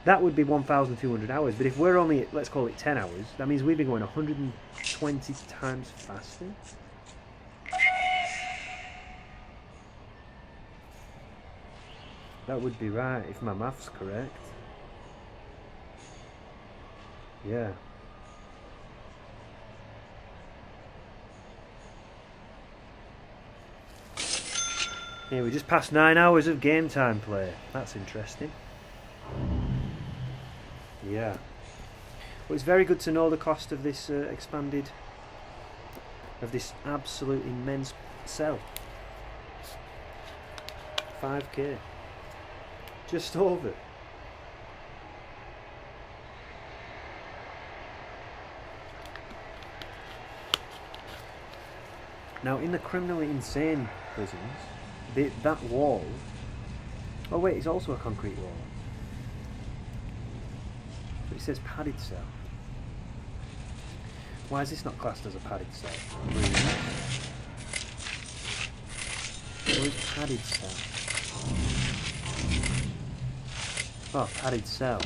That would be 1,200 hours, but if we're only at, let's call it 10 hours, that means we've been going 120 times faster. That would be right, if my maths correct. Yeah. Yeah, we just passed 9 hours of game time play. That's interesting. Yeah. Well, it's very good to know the cost of this of this absolute immense cell. 5k. Just over. Now, in the criminally insane prisons, that wall... Oh wait, it's also a concrete wall. But it says padded cell. Why is this not classed as a padded cell? What is padded cell? Oh, padded cell.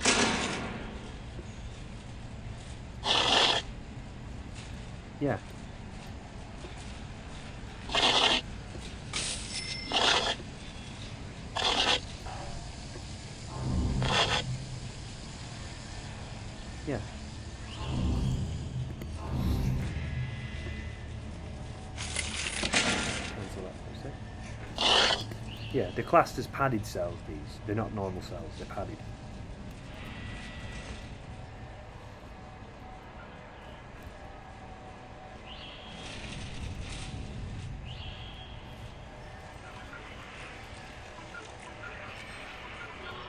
Yeah. Yeah. Cancel that for a sec. Yeah, they're classed as padded cells, these. They're not normal cells, they're padded.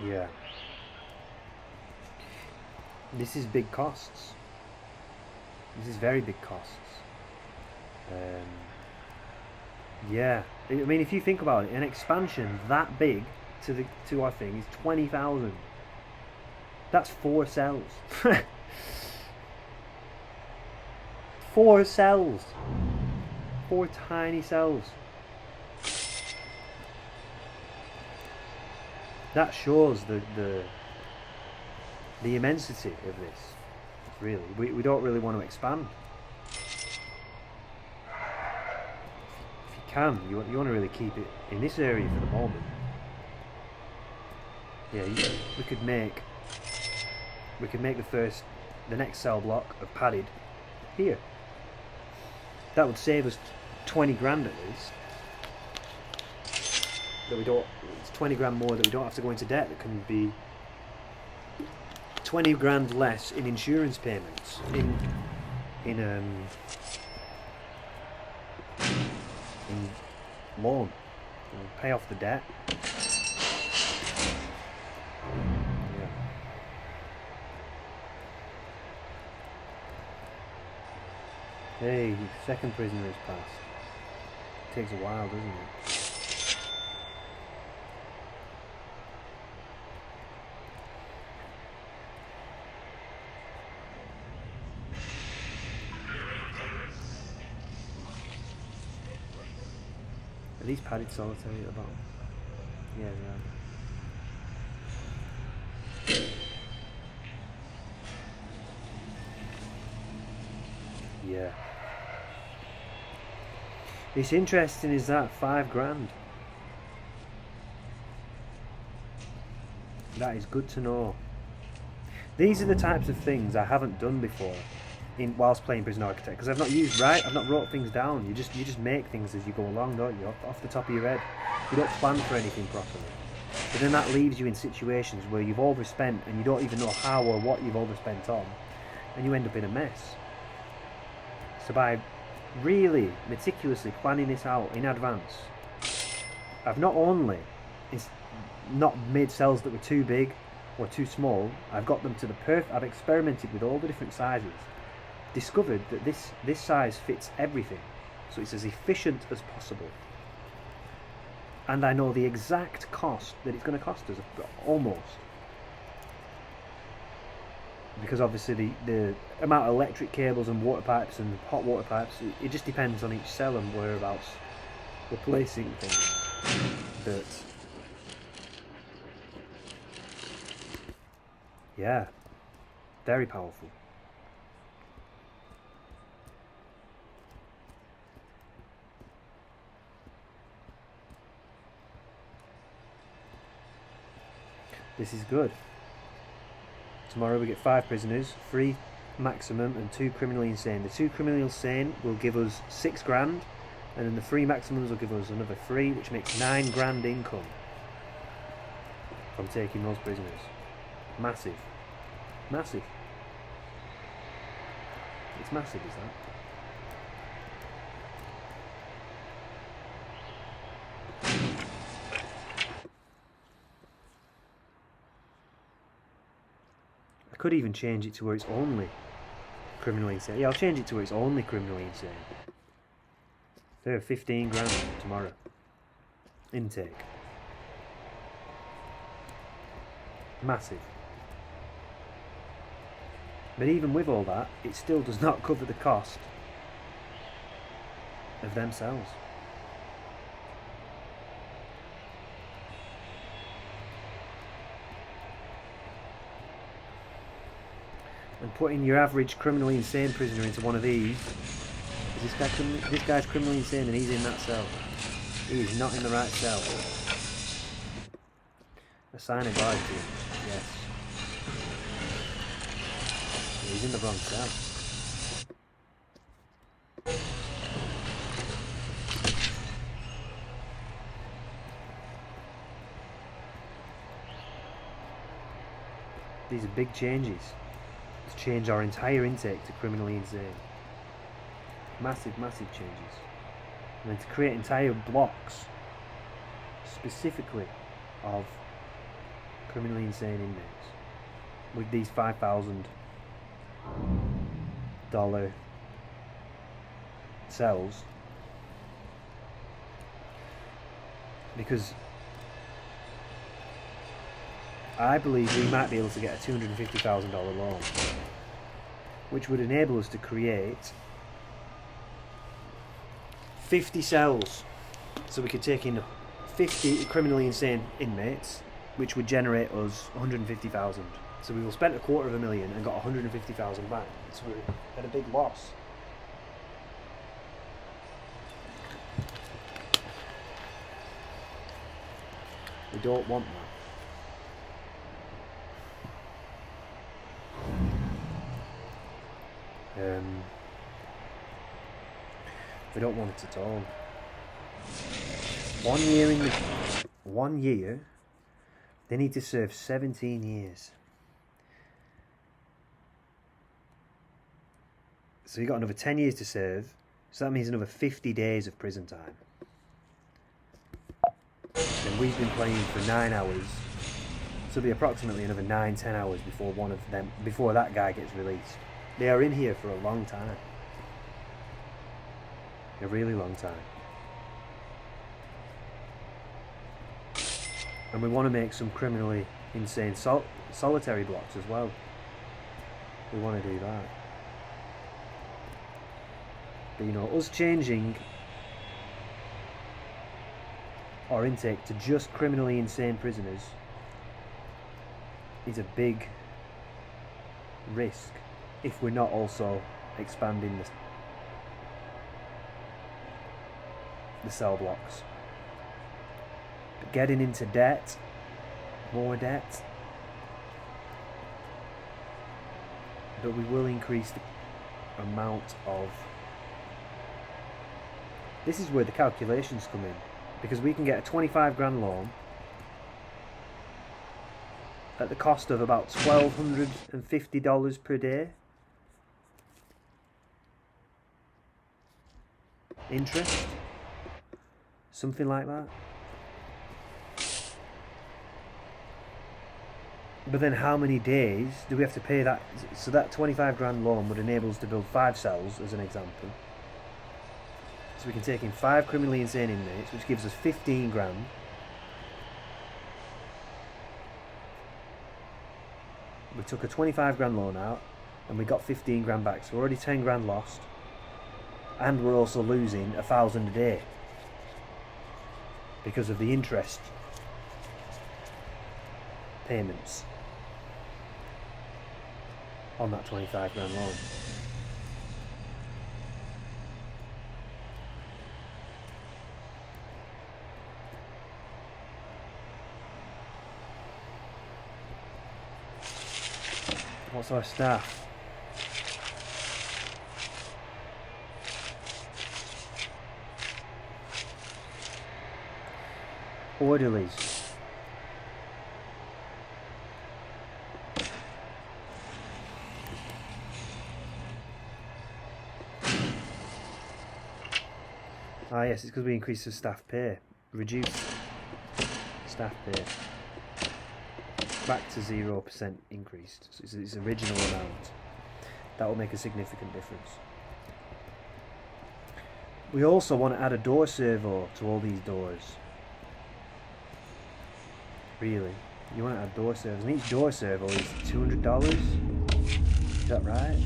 Yeah. This is big costs. This is very big costs. Yeah. I mean, if you think about it, an expansion that big to our thing is 20,000. That's 4 cells. 4 cells. 4 tiny cells. That shows the immensity of this. Really, we don't really want to expand. If you can, you want to really keep it in this area for the moment. Yeah, we could make the next cell block of padded here. That would save us 20 grand at least. That we don't. It's 20 grand more that we don't have to go into debt. That can be 20 grand less in insurance payments, in loan, pay off the debt. Yeah. Hey, second prisoner has passed. Takes a while, doesn't it? Are these padded solitary at the bottom? Yeah, they are. Yeah. It's interesting, is that $5 grand? That is good to know. These are the types of things I haven't done before whilst playing Prison Architect, because I've not wrote things down. You just make things as you go along, don't you? Off the top of your head. You don't plan for anything properly. But then that leaves you in situations where you've overspent and you don't even know how or what you've overspent on, and you end up in a mess. So by really meticulously planning this out in advance, I've not only not made cells that were too big or too small, I've got them to the I've experimented with all the different sizes, discovered that this size fits everything, so it's as efficient as possible. And I know the exact cost that it's going to cost us, almost. Because obviously the amount of electric cables and water pipes and hot water pipes, it just depends on each cell and whereabouts we're placing things. But yeah, very powerful. This is good. Tomorrow we get 5 prisoners, 3 maximum and 2 criminally insane. The 2 criminally insane will give us $6 grand, and then the 3 maximums will give us another 3, which makes $9 grand income from taking those prisoners. Massive. Massive. It's massive, is that? I could even change it to where it's only criminally insane. Yeah, I'll change it to where it's only criminally insane. There are 15 grand tomorrow. Intake. Massive. But even with all that, it still does not cover the cost of them cells. And putting your average criminally insane prisoner into one of these, this guy's criminally insane and he's in that cell. He is not in the right cell. Assign a guard to him. Yes. He's in the wrong cell. These are big changes. Let's change our entire intake to criminally insane. Massive, massive changes. And then to create entire blocks specifically of criminally insane inmates with these $5,000 cells, because I believe we might be able to get a $250,000 loan, which would enable us to create 50 cells. So we could take in 50 criminally insane inmates, which would generate us 150,000. So we will spend $250,000 and got 150,000 back. So we had a big loss. We don't want that. We don't want it at all. 1 year, they need to serve 17 years. So you got another 10 years to serve, so that means another 50 days of prison time. And we've been playing for 9 hours, so it'll be approximately another 9-10 hours before that guy gets released. They are in here for a long time. A really long time. And we want to make some criminally insane solitary blocks as well. We want to do that. But you know, us changing our intake to just criminally insane prisoners is a big risk if we're not also expanding the cell blocks. But getting into debt, more debt, but we will increase the amount of... This is where the calculations come in, because we can get a 25 grand loan at the cost of about $1,250 per day. Interest, something like that. But then how many days do we have to pay that? So that 25 grand loan would enable us to build 5 cells, as an example. So we can take in 5 criminally insane inmates, which gives us 15 grand. We took a 25 grand loan out and we got 15 grand back, so we're already 10 grand lost, and we're also losing 1,000 a day because of the interest payments on that 25 grand loan. What's our staff? Orderlies. Ah yes, it's because we increased the staff pay. Reduced staff pay. Back to 0% increased. So it's its original amount. That will make a significant difference. We also want to add a door servo to all these doors. Really. You want to add door servos, and each door servo is $200. Is that right?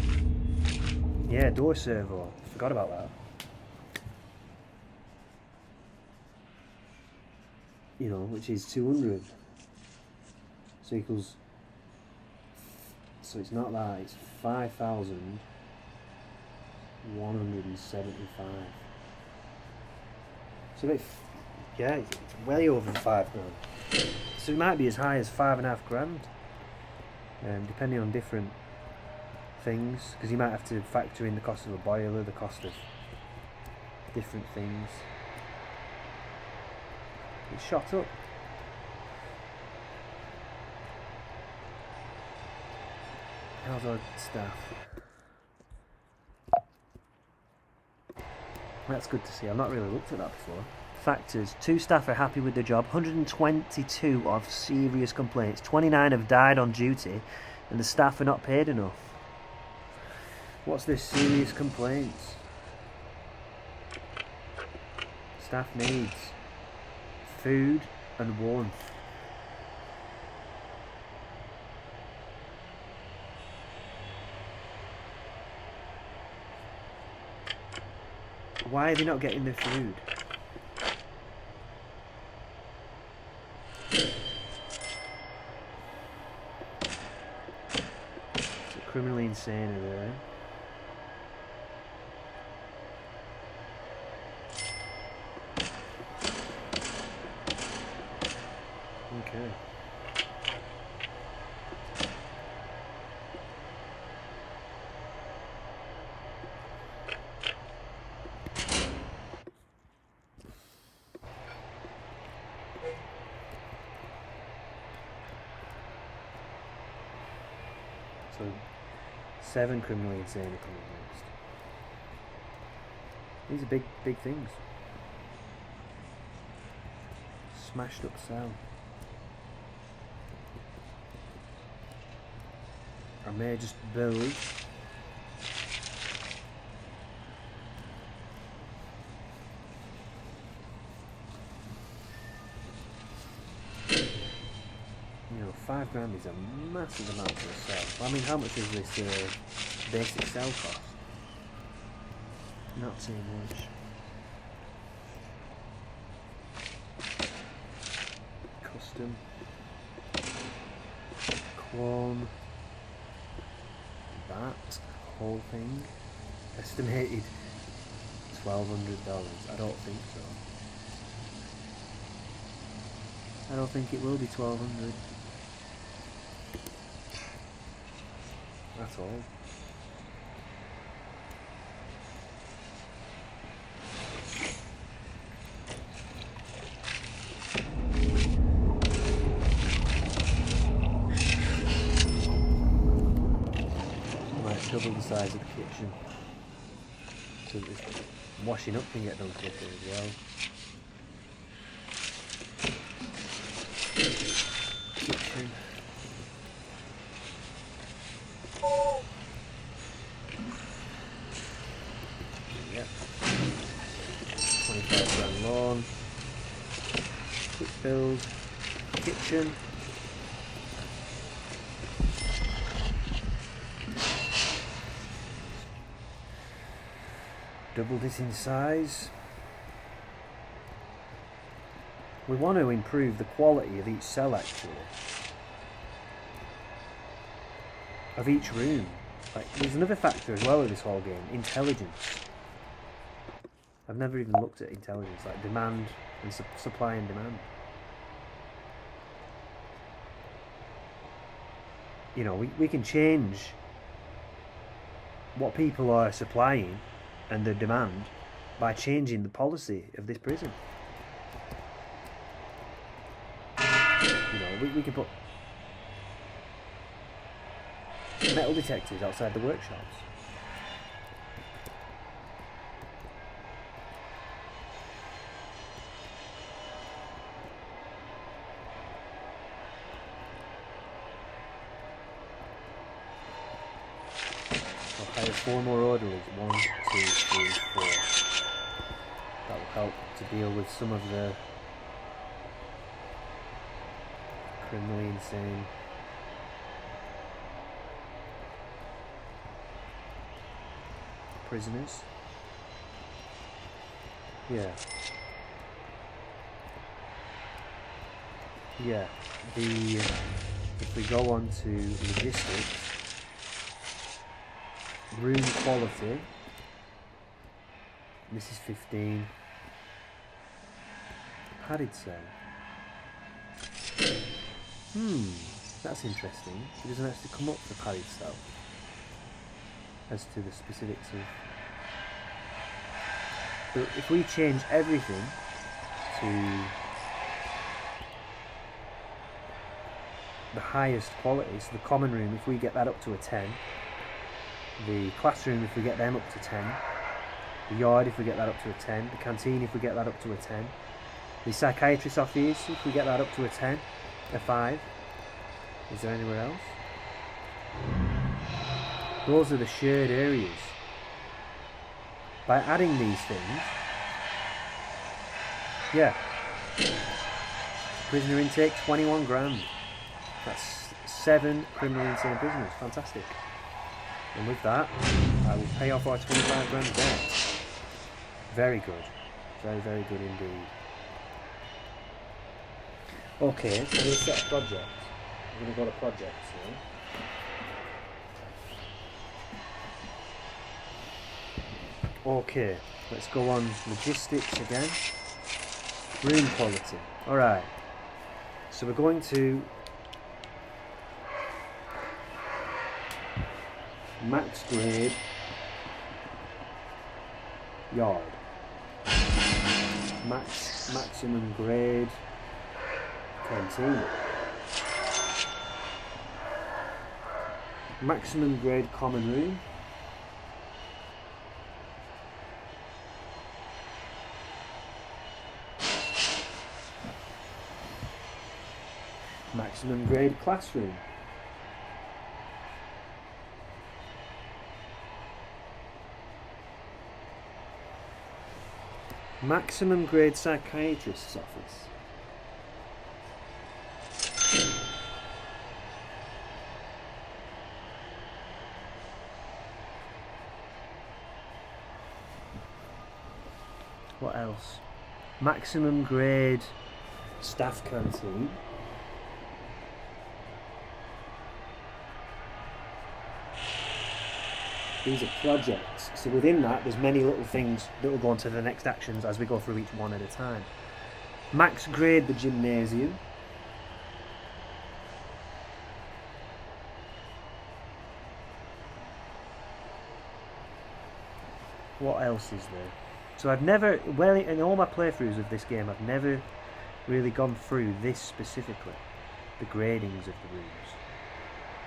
Yeah, door servo. Forgot about that. You know, which is 200. So equals, so it's not that, it's 5,175. So yeah, it's way over 5 grand. So it might be as high as 5.5 grand, depending on different things, because you might have to factor in the cost of a boiler, the cost of different things. It's shot up. How's our staff? That's good to see. I've not really looked at that before. Factors. 2 staff are happy with the job. 122 of serious complaints. 29 have died on duty, and the staff are not paid enough. What's this serious complaints? Staff needs food and warmth. Why are they not getting their food? It's criminally insane over there. Okay. So 7 criminally insane are coming next. These are big things. Smashed up cell. I may just build 5 grand is a massive amount for a cell. I mean, how much does this basic cell cost? Not too much. Custom. Clone. That whole thing. Estimated $1,200. I don't think so. I don't think it will be 1,200. That's all. Might double the size of the kitchen, so that this washing up can get done quicker as well. Kitchen. Yep. 25 grand lawn. Quick build. Kitchen. Double this in size. We want to improve the quality of each cell actually. Of each room. Like, there's another factor as well with this whole game, intelligence. I've never even looked at intelligence, like demand and supply and demand. You know, we can change what people are supplying and the demand by changing the policy of this prison. You know, we can put metal detectors outside the workshops. I'll hire 4 more orderlies. 1, 2, 3, 4. That will help to deal with some of the criminally insane prisoners. Yeah. Yeah. If we go on to logistics, room quality. This is 15. Padded cell. That's interesting. It doesn't actually come up for padded cell as to the specifics of. But if we change everything to the highest quality, so the common room, if we get that up to a 10, the classroom, if we get them up to 10, the yard, if we get that up to a 10, the canteen, if we get that up to a 10, the psychiatrist's office, if we get that up to a 10, a 5. Is there anywhere else? Those are the shared areas. By adding these things, yeah, prisoner intake 21 grand. That's 7 criminally insane prisoners. Fantastic. And with that, I will pay off our 25 grand debt. Very good. Very, very good indeed. Okay, so I'm going to set a project. I'm going to go to projects now. Okay, let's go on logistics again. Room quality. Alright. So we're going to max grade yard. Maximum grade canteen. Maximum grade common room. Maximum grade classroom. Maximum grade psychiatrist's office. What else? Maximum grade staff canteen. These are projects. So within that, there's many little things that will go on to the next actions as we go through each one at a time. Max grade the gymnasium. What else is there? So I've never, well, in all my playthroughs of this game, I've never really gone through this specifically. The gradings of the rooms.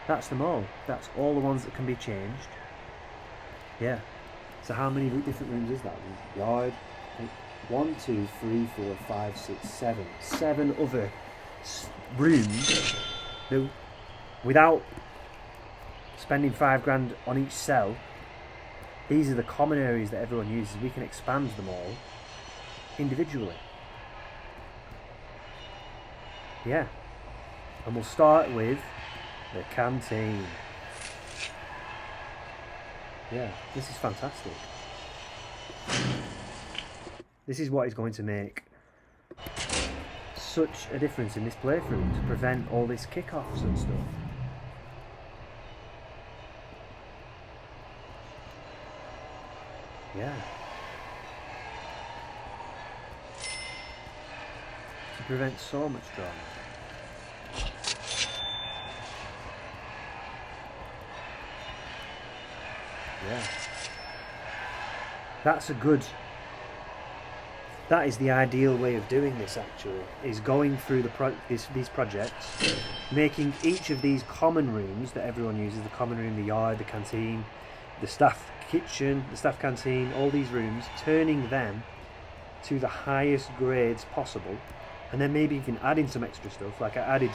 That's them all. That's all the ones that can be changed. Yeah. So how many different rooms is that? Yard. 1, 2, 3, 4, 5, 6, 7. 7 other rooms that, without spending £5 on each cell, these are the common areas that everyone uses. We can expand them all individually. Yeah. And we'll start with the canteen. Yeah, this is fantastic. This is what is going to make such a difference in this playthrough to prevent all these kickoffs and stuff. Yeah. To prevent so much drama. Yeah. That's a good... That is the ideal way of doing this, actually, is going through these projects, making each of these common rooms that everyone uses, the common room, the yard, the canteen, the staff kitchen, the staff canteen, all these rooms, turning them to the highest grades possible, and then maybe even adding some extra stuff, like I added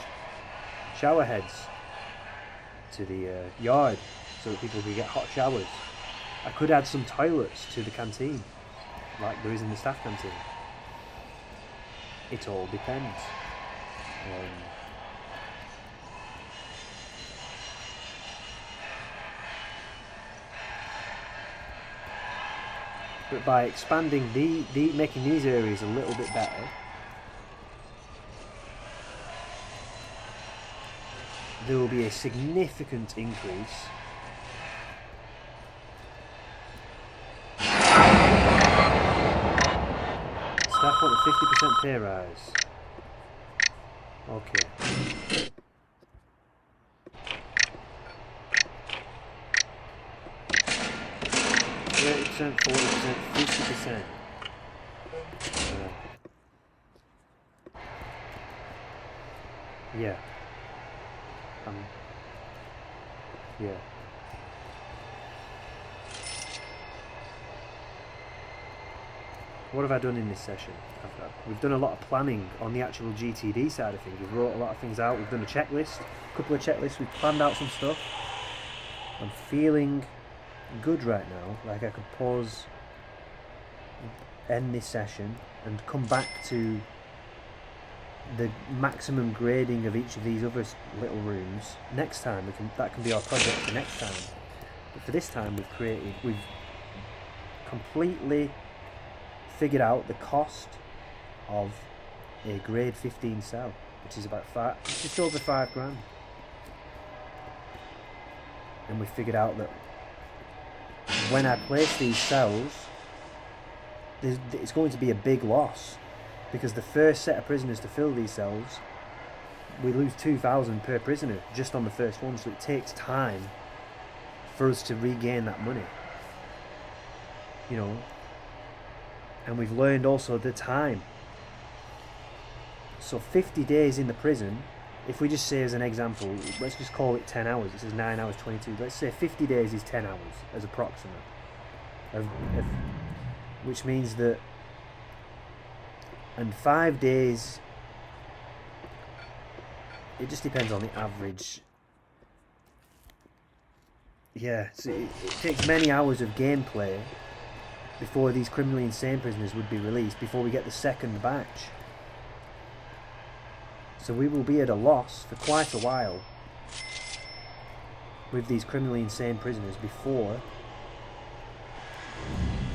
shower heads to the yard so that people could get hot showers. I could add some toilets to the canteen, like there is in the staff canteen. It all depends. But by expanding making these areas a little bit better, there will be a significant increase staff want a 50% pay rise. Okay. %, 40%, 50%. Yeah. Yeah. What have I done in this session? We've done a lot of planning on the actual GTD side of things. We've wrote a lot of things out. We've done a checklist, a couple of checklists. We've planned out some stuff. I'm feeling good right now. Like I could pause, end this session, and come back to the maximum grading of each of these other little rooms next time. That can be our project for next time. But for this time, we've completely figured out the cost of a grade 15 cell, which is about just over £5. And we figured out that when I place these cells, it's going to be a big loss, because the first set of prisoners to fill these cells, we lose 2,000 per prisoner just on the first one, so it takes time for us to regain that money, you know. And we've learned also the time. So 50 days in the prison, if we just say as an example, let's just call it 10 hours, it says 9 hours 22, let's say 50 days is 10 hours as approximate, which means that, and 5 days, it just depends on the average. Yeah, so it takes many hours of gameplay before these criminally insane prisoners would be released, before we get the second batch. So we will be at a loss for quite a while with these criminally insane prisoners before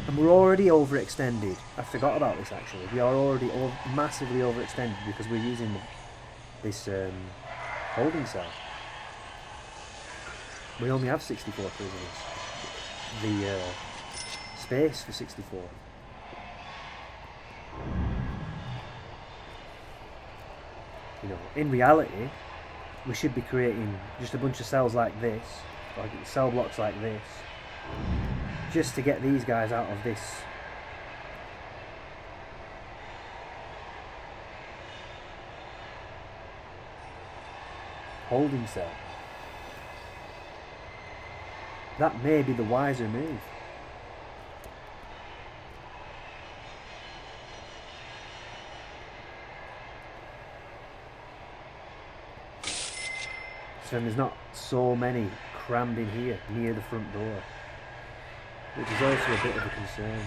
And we're already overextended. I forgot about this actually. We are already massively overextended because we're using this holding cell. We only have 64 prisoners. The space for 64. You know, in reality, we should be creating just a bunch of cells like this, like cell blocks like this, just to get these guys out of this holding cell. That may be the wiser move. So there's not so many crammed in here near the front door, which is also a bit of a concern.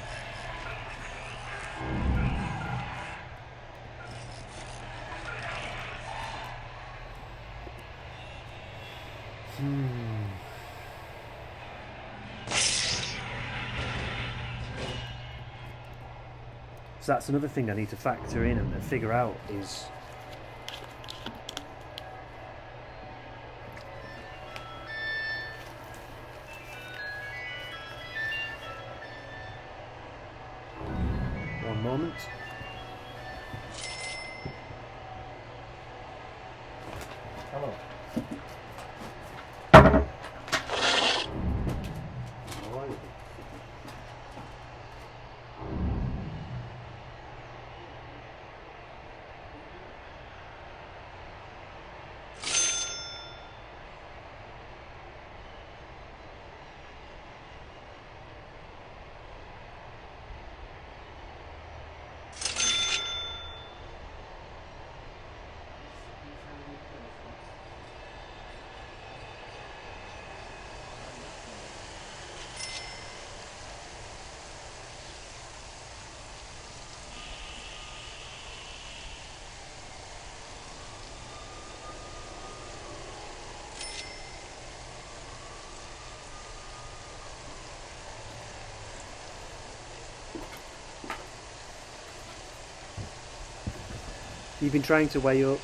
So that's another thing I need to factor in and figure out is one moment. Hello. How are you? You've been trying to weigh up